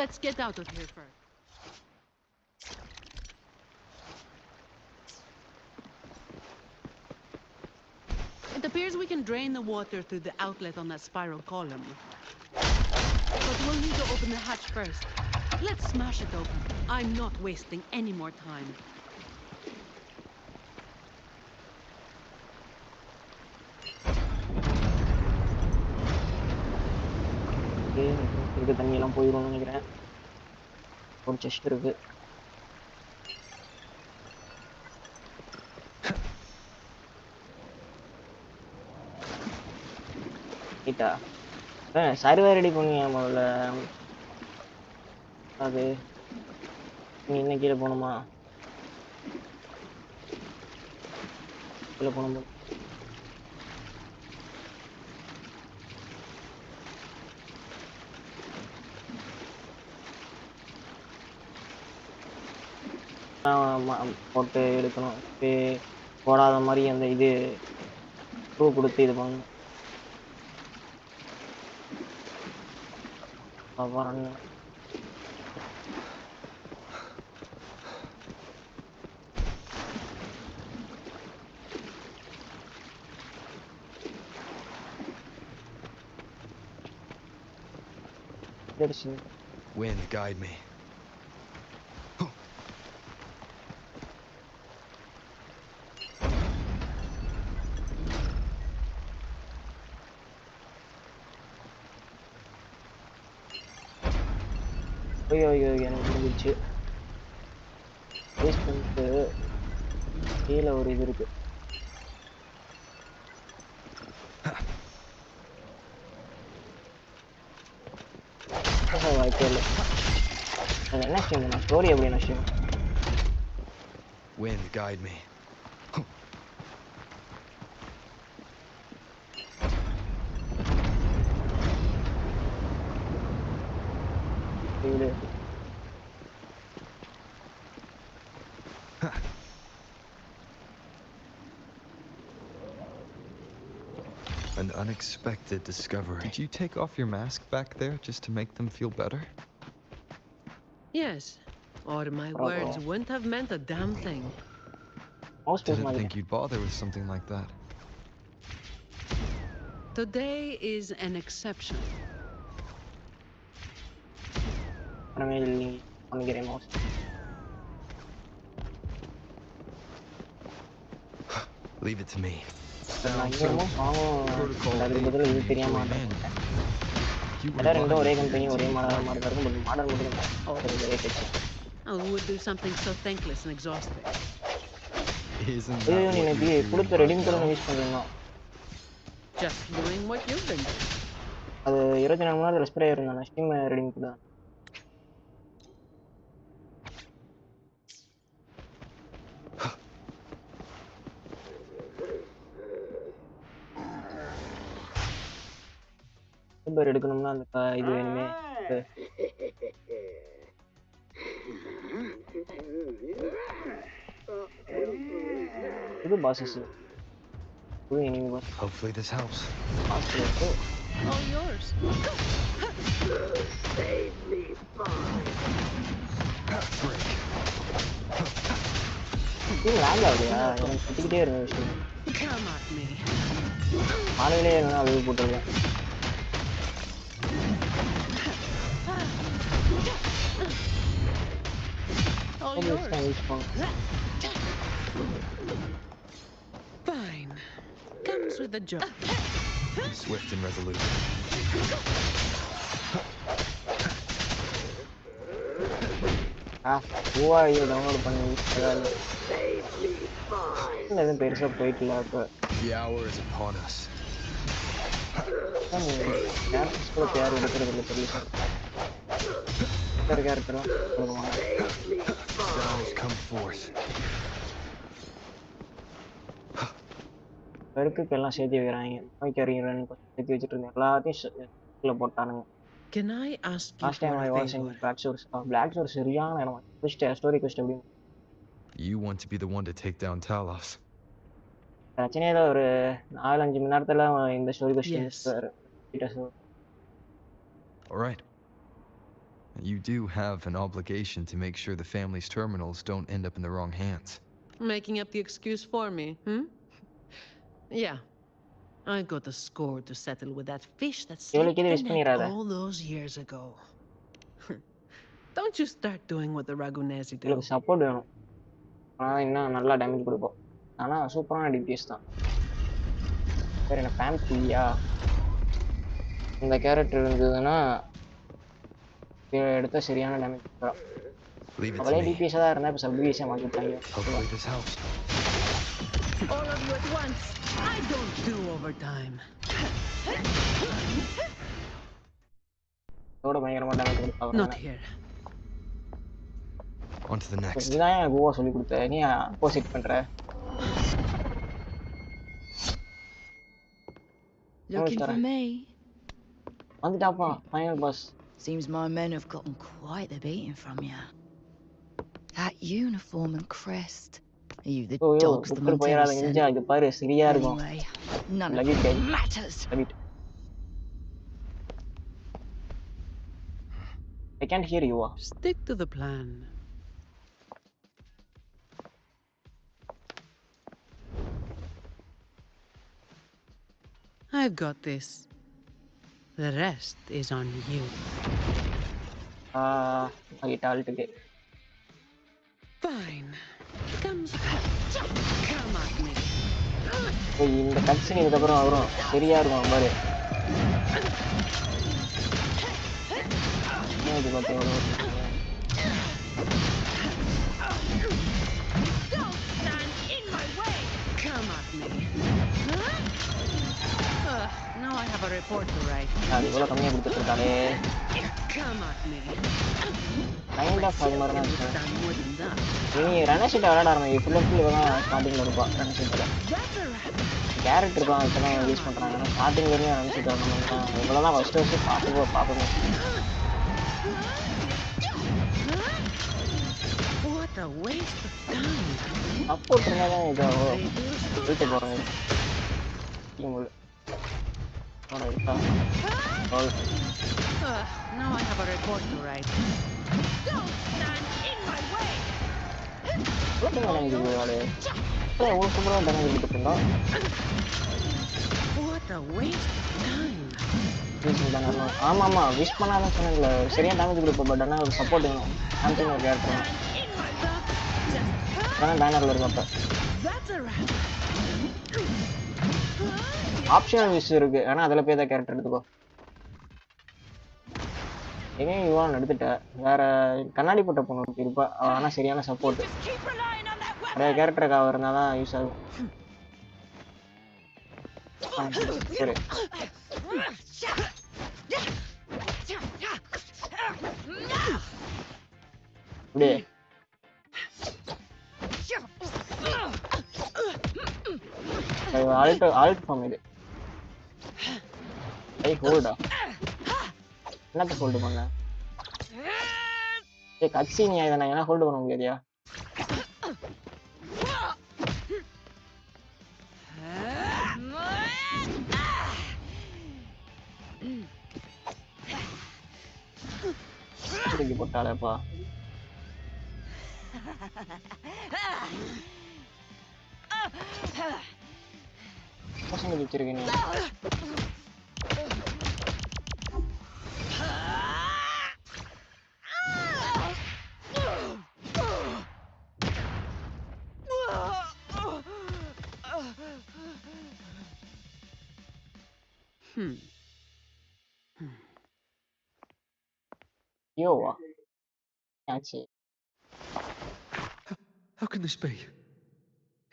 Let's get out of here first. It appears we can drain the water through the outlet on that spiral column. But we'll need to open the hatch first. Let's smash it open. I'm not wasting any more time. இங்க தண்ணி எல்லாம் போயிடும்னு நினைக்கிறேன் ஒரு chest இருக்கு ரைட்டா server ready பண்ணியா முதல்ல அது நீ என்ன கீழே போகணுமா கீழே போகணும் போட்டு எடுக்கணும் போடாத மாதிரி அந்த இது ப்ரூ கொடுத்து இது பண்ணணும். அப்புறம் Wind, guide me. ஐயோ எனக்கு முடிஞ்சிச்சு. வேஸ்ட் பண்ணிட்டு கீழே ஒரு இது இருக்கு. வாய்ப்பே இல்லை. அது என்ன ஸ்ட்ரீம் ஸ்டோரி எப்படி என்ன stream? Wind, guide me. An unexpected discovery. Did you take off your mask back there just to make them feel better? Yes, or my words wouldn't have meant a damn thing. Didn't think you'd bother with something like that. Today is an exception. Leave it to me. Oh, who would do something so thankless and exhausting? Isn't that what you do? Just doing what you've been doing. அது 24 மணி நேரத்துல spray இருந்தானே steam ரெடிங் கூட. Number எடுக்கணும்னா அந்த இது வேணுமே. இது bosses. இது enemy boss. Hopefully this helps. All yours. Save me, Break. இது லாங் ஆகுதுயா. எனக்கு சுத்திக்கிட்டே இருந்த விஷயம். Come at me. ஆளுங்களே என்ன அழுகு போட்டுருக்கேன். All yours. Fine. Comes with the job. Swift and resolute. Who are you download பண்ணி எதுவும் பெருசா போயிட்டல அப்ப. The hour is upon us. Characters பேர் எடுக்கிறது இல்லை தெரியல சார். கேரக்டர்லாம் Come forth. பெருக்குக்கு எல்லாம் சேர்த்து வைக்கிறாங்க. நோய்க்கறிஞர்னு கொஞ்சம் சேர்த்து வச்சுட்டு இருந்தேன். எல்லாத்தையும் போட்டானுங்க. Can I ask you Last time I was in Black Source. Black Source சரியான இடம். ஸ்டோரி கொஸ்ட் எப்படி? You want to be the one to take down Talos. பிரச்சனையே இல்லை. ஒரு 4-5 மணி நேரத்துல இந்த story கொஸ்ட். All right. You do have an obligation to make sure the family's terminals don't end up in the wrong hands. Making up the excuse for me, Yeah. I got a score to settle with that fish that slipped the net all those years ago. Don't you start doing what the Ragunesi do. Support வேணும். இன்னும் நல்லா damage கொடுப்போம். ஆனா சூப்பரான DPS தான். வேற என்ன ஃபேன்சியா? இந்த கேரக்டர் இருந்ததுன்னா எடுத்தா சரியான டேமேஜ் வரும். அவளே டிபிஎஸ் தான் இருந்தா இப்ப சப்டிவிஷன் மாத்திட்டாங்க. All of you at once. I don't do overtime. பயங்கரமா டேமேஜ் கொடுத்தாங்க. Not here. On to the next. நீதான் எனக்கு கோவா சொல்லி கொடுத்த. நீ ஆப்போசிட் பண்ற. Looking for me? வந்துட்டாப்பா final boss. Seems my men have gotten quite the beating from you. That uniform and crest. You the Oh, yo, dogs the super போயிராத Montero sent. ninja, இங்க பாரு சரியா இருக்கும். Anyway, none of Luggage it guy. matters. Luggage. I can't hear you. Stick to the plan. I've got this. The rest is on you. I told you. Fine. Come at me. இந்த கட்சின் இதுக்கப்புறம் வரும் சரியா இருக்கும் பாரு. இது பார்த்து எவ்வளோ Come at me. Now I have a report to write. அது இவ்வளோ கம்மியாக கொடுத்துட்ருக்காளே. Come at me. Kind of அது மாதிரி தான் இருக்கு. Done more than that. நீ ரனஷீட்டை விளையாட ஆரம்பி ஃபுல் அண்ட் ஃபுல் தான் ஸ்டார்டிங்கில் இருப்பா ரனஷீட்டில். கேரக்டர் தான் இப்போ தான் யூஸ் பண்ணுறாங்க. ஆனால் ஸ்டார்டிங்லேருந்து ரனஷீட் வரணும் தான் இவ்வளோ தான் ஃபஸ்ட்டு பார்க்கணும். What a waste of time. Support இருந்தால் தான் இதாகும். வீட்டு போகிறேன் Now I have a report to write. What a waste of time. ஆமாம் விஷ் பண்ணாதான் சொன்னீங்களே சரியாக டேமேஜ் கொடுப்போம். பட் ஆனால் ஒரு சப்போர்ட் வேணும். சம்திங் ஒரு கேரக்டர் ஆனால் பேனரில் இருக்கப்ப ஆப்ஷனல் விஷ் இருக்கு. ஆனால் அதில் போய் தான் கேரக்டர் எடுத்துக்கோ. எங்கேயும் யுவான் எடுத்துட்ட. வேற கண்ணாடி போட்ட பொண்ணு இருப்பா. ஆனால் சரியான சப்போர்ட். நிறைய கேரக்டருக்காக இருந்தால் தான் யூஸ் ஆகும். சரி இப்படியே ஆல்ட் ஃபார்ம் இது. ஹோல்டா என்னத்த ஹோல்டு பண்ண? கட்சினியா இதை நான் என்ன ஹோல்டு பண்ண முடியாதியா? போட்டாலேப்பா பசங்க வச்சிருக்கீங்க. Yo, actually. How can this be?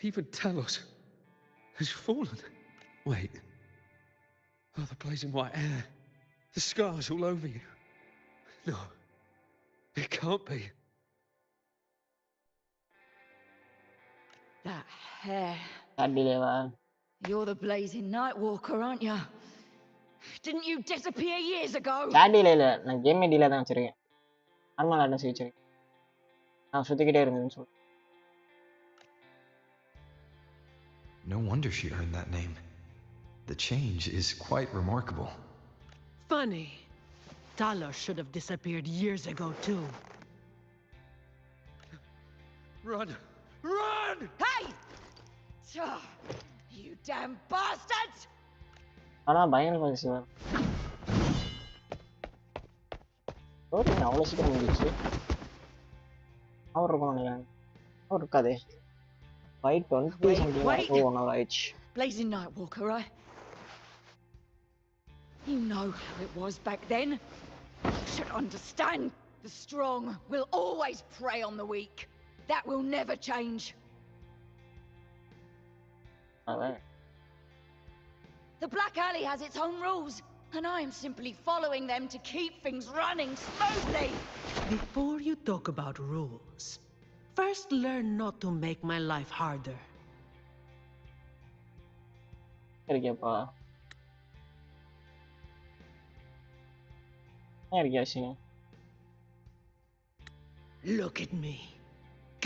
Even Talos has fallen. Wait. Oh, the blazing white hair. The scars all over you. No. It can't be. That hair. Adilewa. You're the blazing night walker, aren't you? Didn't you disappear years ago? Adilele. நான் game டில தான் வச்சிருக்கேன். நார்மலா தான் வச்சிருக்கேன். நான் சுத்திக்கிட்டே இருந்தேன்னு சொல்லு. No wonder she earned that name. The change is quite remarkable. Funny. Talos should have disappeared years ago, too. Run! Run! Hey! You damn bastards! ஆனா பயங்கர சிவன். ஓகே அவ்வளோ சீக்கிரம் முடிஞ்சிச்சு. அவர் இருக்கும் நினைக்கிறேன். அவர் இருக்காதே. Wait, 20 something. Oh, no, ஆயிடுச்சு. Blazing night walker, right? You know how it was back then. You should understand. The strong will always prey on the weak. That will never change. Alright. The Black Alley has its own rules, and I am simply following them to keep things running smoothly. Before you talk about rules, first learn not to make my life harder. இருக்கேப்பா. இருக்கியா சிங்க? Look at me,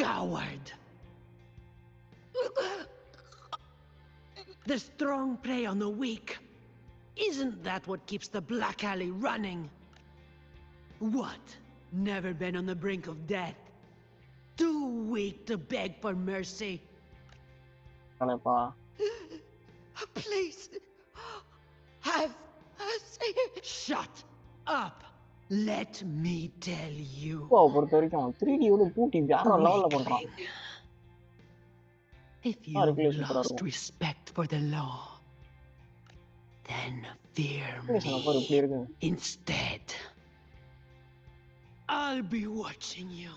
coward. The strong prey on the weak. Isn't that what keeps the Black Alley running? What? Never been on the brink of death? Too weak to beg for mercy? Please, have mercy. Shut up! Let me tell you. If you've lost respect for the law, then fear me instead. I'll be watching you.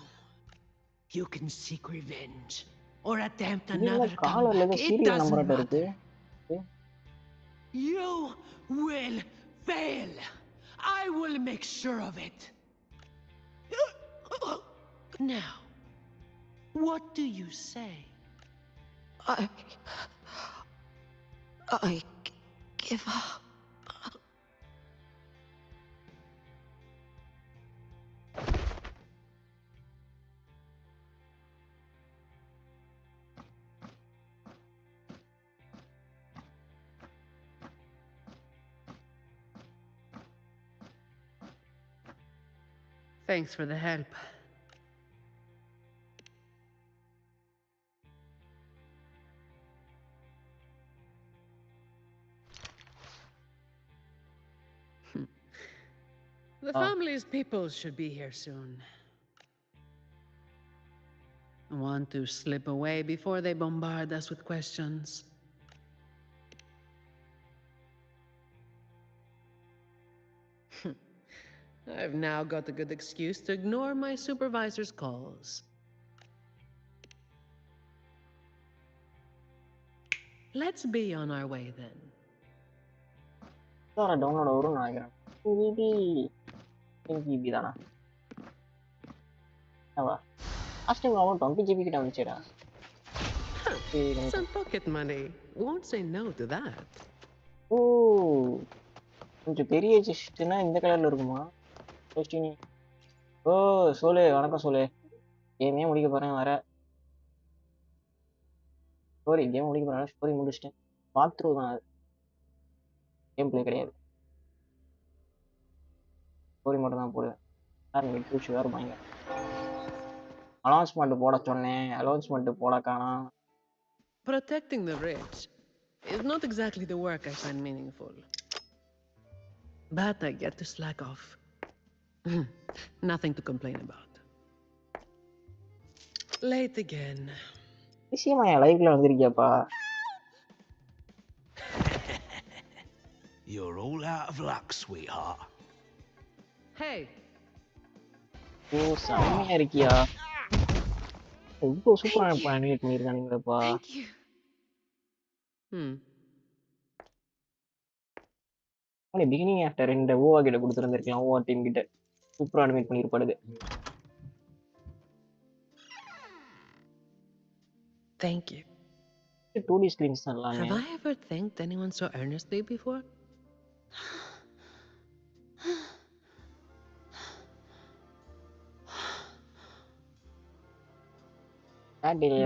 You can seek revenge or attempt another comeback. It doesn't matter. You will fail. I will make sure of it. Now, what do you say? I give up. Thanks for the help. The family's people should be here soon. I want to slip away before they bombard us with questions. I've now got a good excuse to ignore my supervisor's calls. Let's be on our way then. Some pocket money. Won't say no to that. Oh, கொஞ்சம் பெரிய செஸ்ட்னா இந்த கலர்ல இருக்குமா? செஸ்டினி. ஓ, சோலே, வணக்கம் சோலே. கேமே முடிக்க போறேன் வர. கேம் முடிக்க போறேன். ஸ்டோரி முடிச்சிட்டேன். வாக்த்ரூ தான் அது. கேம் ப்ளே கிடையாது. ஸ்டோரி மட்டும் தான் போடுவேன். சார் மிட் புஷ் வேற பாங்க. அனௌன்ஸ்மென்ட் போட சொன்னேன். அனௌன்ஸ்மென்ட் போட காணோம். Protecting the rich is not exactly the work I find meaningful. But I get to slack off. Nothing to complain about. Late again. நிச்சயமா என் லைவ்ல வந்திருக்கியாப்பா? You're all out of luck, sweetheart. Hey. ஓ, செமையா இருக்கியா? இவ்வளோ சூப்பரான animate பண்ணியிருக்கானுங்களேப்பா. Thank you. Beginning after இந்த ஓவா கிட்ட கொடுத்துருந்துருக்கலாம். ஓவா டீம் கிட்ட சூப்பரா அனிமேட் பண்ணியிருப்பாடுது. Thank you. 2D screens தான். Have I ever thanked anyone so earnestly before?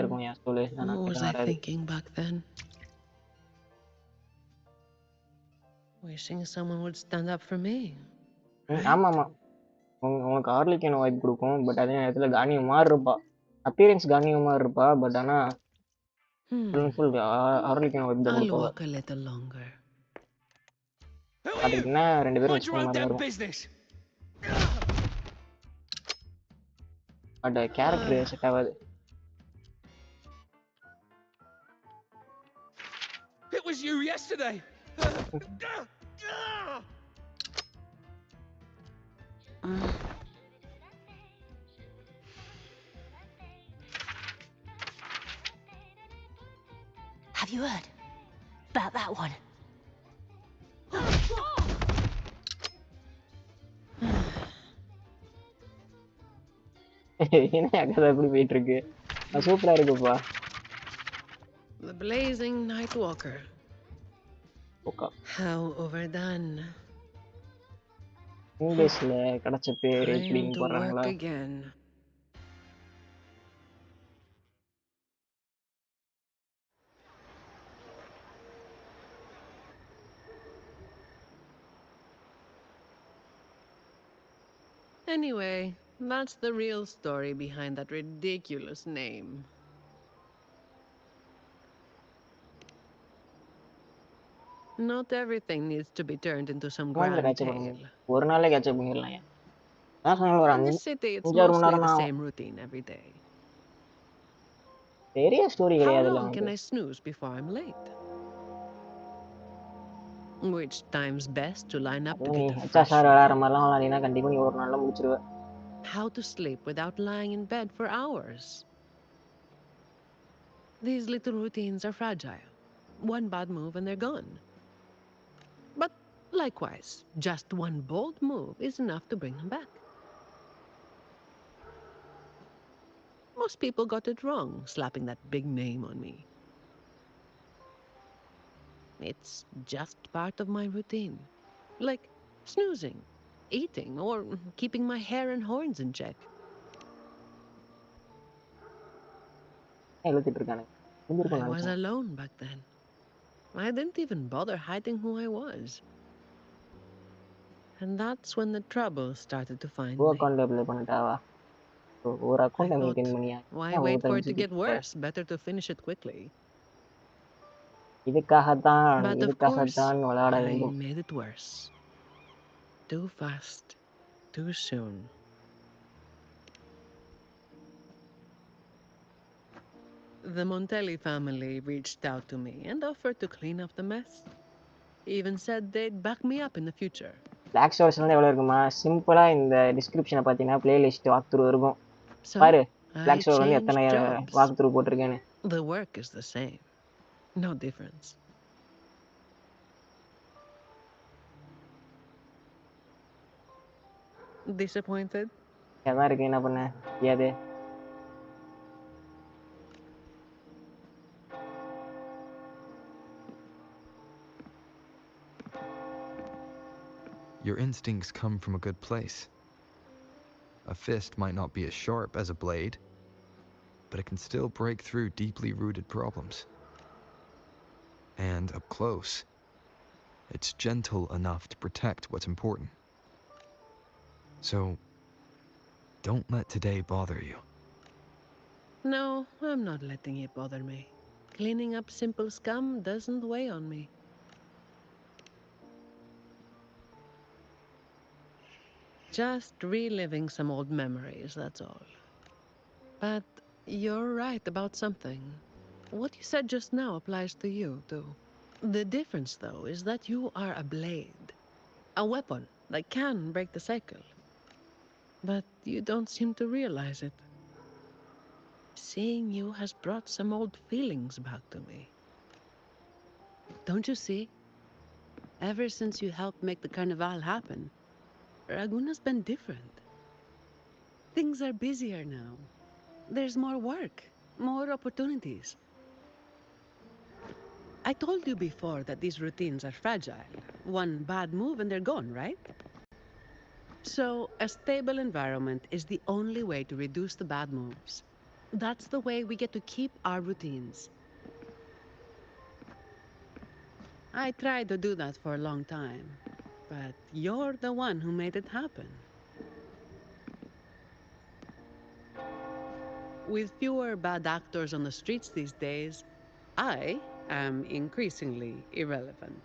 இருக்கும் யா சொல்லு. What was I thinking back then? Wishing someone would stand up for me. ஆமா ஆமா. உனக்கு ஆர்லிக்கன் வைப் கொடுக்கும். பட் அதே நேரத்துல கானியோ மாதிரி இருப்பா. அப்பியரன்ஸ் கானியோ மாதிரி இருப்பா. பட் ஆனா ஃபுல் ஆர்லிக்கன் வைப் தான் கொடுப்பா. I'll walk a little longer. அதுக்கு என்ன ரெண்டு பேரும் வச்சு மாதிரி வரும். பட் கேரக்டர் செட் ஆகாது. It was you yesterday. Have you heard about that one? என்ன கதை எப்படி போயிட்டு இருக்கு? சூப்பரா இருக்குப்பா. The blazing night walker. How overdone. இங்கிலீஷ்ல கிடைச்ச பேர் எப்படின்னு போடுறாங்களா? Anyway, that's the real story behind that ridiculous name. Not everything needs to be turned into some grand tale. ஒரு நாள்ல கேட்சப் பண்ணிடலாம். நான் சொன்ன ஒரு In this city, it's 5-6 மணி mostly நேரம் the தான் same routine every day. பெரிய ஸ்டோரி How கிடையாது. long can I snooze before I'm late? Which time's best to line up to நீ get a HR fresh sir விளையாடுற routine? மாதிரிலாம் விளையாடினா கண்டிப்பா நீ ஒரு நாள்ல முடிச்சிருவ. How to sleep without lying in bed for hours? These little routines are fragile. One bad move and they're gone. But likewise, just one bold move is enough to bring them back. Most people got it wrong, slapping that big name on me. It's just part of my routine. Like snoozing, eating, or keeping my hair and horns in check. எழுதிட்டு இருக்கானே. I was alone back then. I didn't even bother hiding who I was. And that's when the trouble started to find me. Account apply பண்ணிட்டாவா? ஒரு I account thought, maintain பண்ணியா? why wait for it to get worse? Better to finish it quickly. இதுக்காகத்தான் But of course, விளையாட I வேண்டும். made it worse. Too fast, too soon. The Montelli family reached out to me and offered to clean up the mess. Even said they'd back me up in the future. Black ஸ்டோர்ஸ்ல எவ்வளவு இருக்குமா? சிம்பிளா இந்த டிஸ்கிரிப்ஷனை பாத்தீங்கன்னா playlist walk through இருக்கும். பாரு black store வந்து எத்தனை வாக் த்ரூ போட்டிருக்கேன்னு. The work is the same. No difference. Disappointed? எதான் இருக்கு என்ன பண்ண? ஏது? Your instincts come from a good place. A fist might not be as sharp as a blade, but it can still break through deeply rooted problems. And up close, it's gentle enough to protect what's important. So, don't let today bother you. No, I'm not letting it bother me. Cleaning up simple scum doesn't weigh on me. Just reliving some old memories, that's all. But you're right about something. What you said just now applies to you, too. The difference, though, is that you are a blade. A weapon that can break the cycle. But you don't seem to realize it. Seeing you has brought some old feelings back to me. Don't you see? Ever since you helped make the carnival happen, Raguna's been different. Things are busier now. There's more work, more opportunities. I told you before that these routines are fragile. One bad move and they're gone, right? So, a stable environment is the only way to reduce the bad moves. That's the way we get to keep our routines. I tried to do that for a long time, but you're the one who made it happen. With fewer bad actors on the streets these days, I am increasingly irrelevant.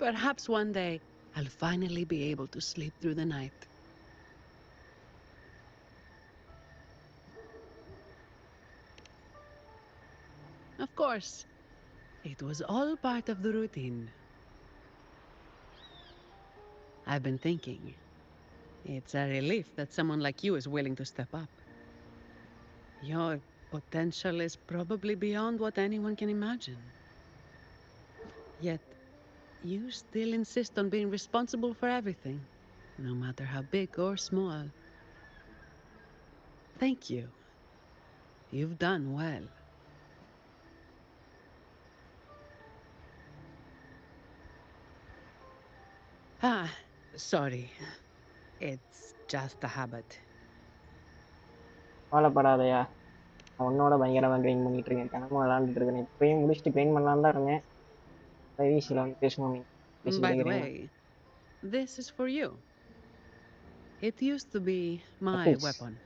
Perhaps one day, I'll finally be able to sleep through the night. Of course, it was all part of the routine. I've been thinking, it's a relief that someone like you is willing to step up. Your potential is probably beyond what anyone can imagine. Yet, you still insist on being responsible for everything, no matter how big or small. Thank you. You've done well. Ah, sorry. It's just a habit. கவலைப்படாதயா, உன்னோட பயங்கரமாக grind பண்ணிட்டு இருக்கேன். தினமும் விளாண்டுட்டு இருக்கேன். இப்பயும் முடிச்சுட்டு grind பண்ணலான்னு தான் இருந்தேன். வீசில் வந்து பேசணும். By the way, This is for you. It used to be my Apples. weapon.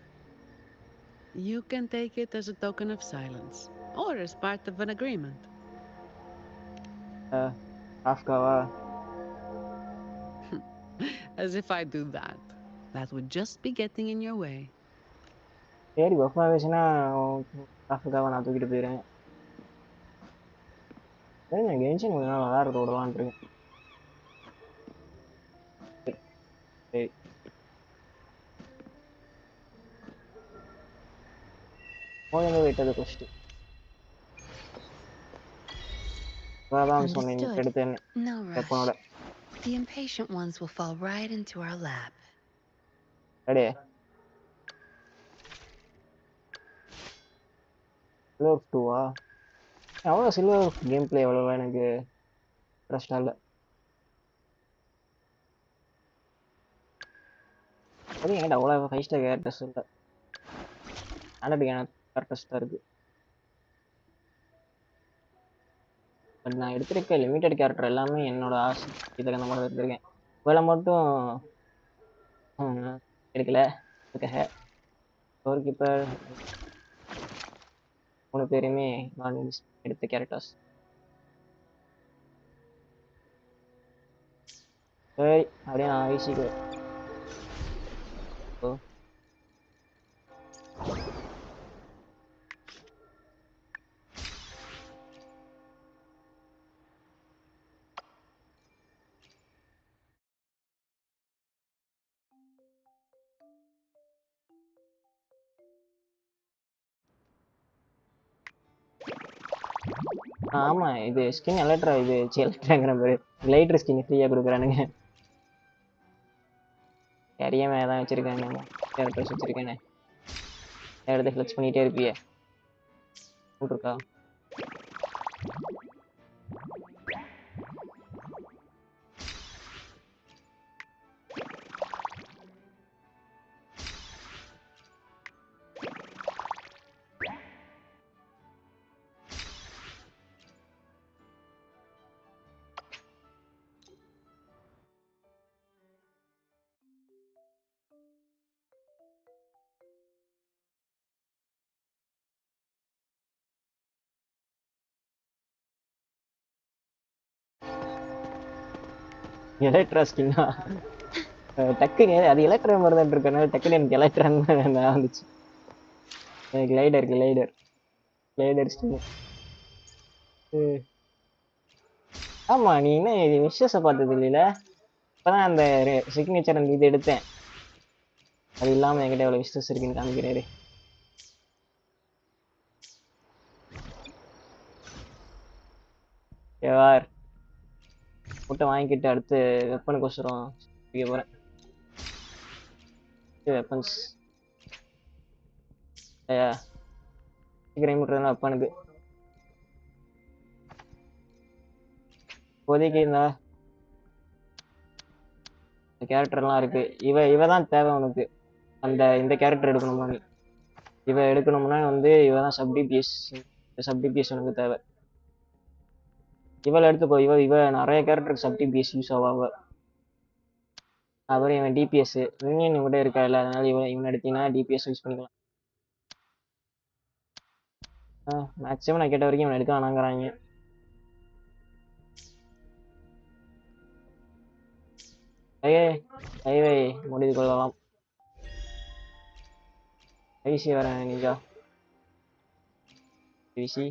You can take it as a token of silence, or as part of an agreement. Kafkaவா? As if I do that. That would just be getting in your way. சரி puff ஆகிடுச்சுன்னா காஃப்காவை நான் தூக்கிட்டு போயிடுறேன். சரி நான் கென்ஷன் கொஞ்ச நாள் விளையாடுறது விடலான்னு இருக்கேன். சரி போய் விட்டது கொஸ்ட் அதான் சொன்னேன் எடுத்தேன்னு No வெப்பனோட. rush. The impatient ones will fall right into our lap. Ready silver 2வா? அவ்வளோ சில்வர் கேம் பிளே அவ்வளோவா எனக்கு இன்ட்ரெஸ்டாக இல்லை. அது என்கிட்ட அவ்வளோ 5 ஸ்டார் கேரக்டர்ஸ் இல்லை. ஸ்டாண்டர்டுக்கான கேரக்டர்ஸ் தான் இருக்குது. பட் நான் எடுத்திருக்க லிமிட்டட் கேரக்டர் எல்லாமே என்னோட ஆசை இதுக்கு அந்த மாதிரி எடுத்திருக்கேன். இவ்வளோ மட்டும் எடுக்கல. அதுக்காக ஸ்டோர் கீப்பர் 3 பேருமே நான் எடுத்த கேரக்டர்ஸ். சரி அப்படியே நான் ஐசிக்கு ஆமாம் இது ஸ்கின் எலக்ட்ரா இது எலக்ட்ராங்கிற மாதிரி கிளைடர் ஸ்கின் ஃப்ரீயாக கொடுக்குறானுங்க. நிறைய மேலே தான் வச்சுருக்காங்க கேரக்டர்ஸ் வச்சுருக்கேனே இடத்த ஃப்ளெக்ஸ் பண்ணிகிட்டே இருப்பியே போட்டிருக்கா. எலக்ட்ரா ஸ்கின்னா டக்குன்னு அது எலக்ட்ரா மாதிரி தான் இருக்கனால டக்குன்னு எனக்கு எலக்ட்ரான்னு வந்துச்சு. Glider skin. ஆமாம் நீ என்ன விஷஸை பார்த்தது இல்லைல்ல? இப்போதான் அந்த சிக்னேச்சர் அந்த இது எடுத்தேன். அது இல்லாமல் என்கிட்ட எவ்வளோ விஷஸ் இருக்குன்னு காமிக்கிறாரு. ஏவார் முட்டை வாங்கிக்கிட்டு அடுத்து வெப்பனுக்கோசரம் வைக்க போகிறேன். வெப்பன்ஸ் சீக்கிரம் முட்டுறதுனா வெப்பனுக்கு இப்போதைக்கு இந்த கேரக்டர்லாம் இருக்கு. இவ தான் தேவை உனக்கு. இந்த கேரக்டர் எடுக்கணுமா நீ இவ எடுக்கணும்னா இவ தான் சப்டிபிஎஸ் உனக்கு தேவை. இவளை எடுத்துக்கோ. இவ நிறைய கேரக்டருக்கு சப்டிபிஎஸ் யூஸ் ஆவா. அப்புறம் இவன் டிபிஎஸ் யூனியன் கூட இருக்கா இல்லை, அதனால இவன் எடுத்தீங்கன்னா டிபிஎஸ் யூஸ் பண்ணிக்கலாம். மேக்ஸிமம் நான் கேட்ட வரைக்கும் இவன் எடுக்க வேணாங்கிறாங்க. ஐவை முடிவு கொள்ளலாம். ஐசி வரேன் நிஜா ஐசி.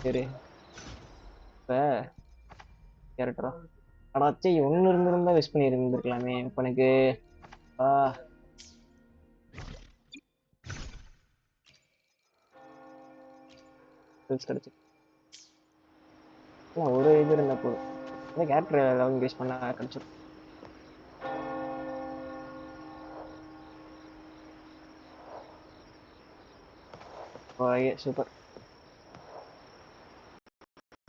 சரி இப்போ கேரக்டரா அடாச்சி ஒன்று இருந்திருந்தா விஷ் பண்ணி இருந்திருக்கலாமே இப்போ எனக்கு. கிடைச்சி ஒரு இது இருந்த போதும். இந்த கேரக்டர் லெவல் யூஸ் பண்ண கிடைச்சிடும். சூப்பர்.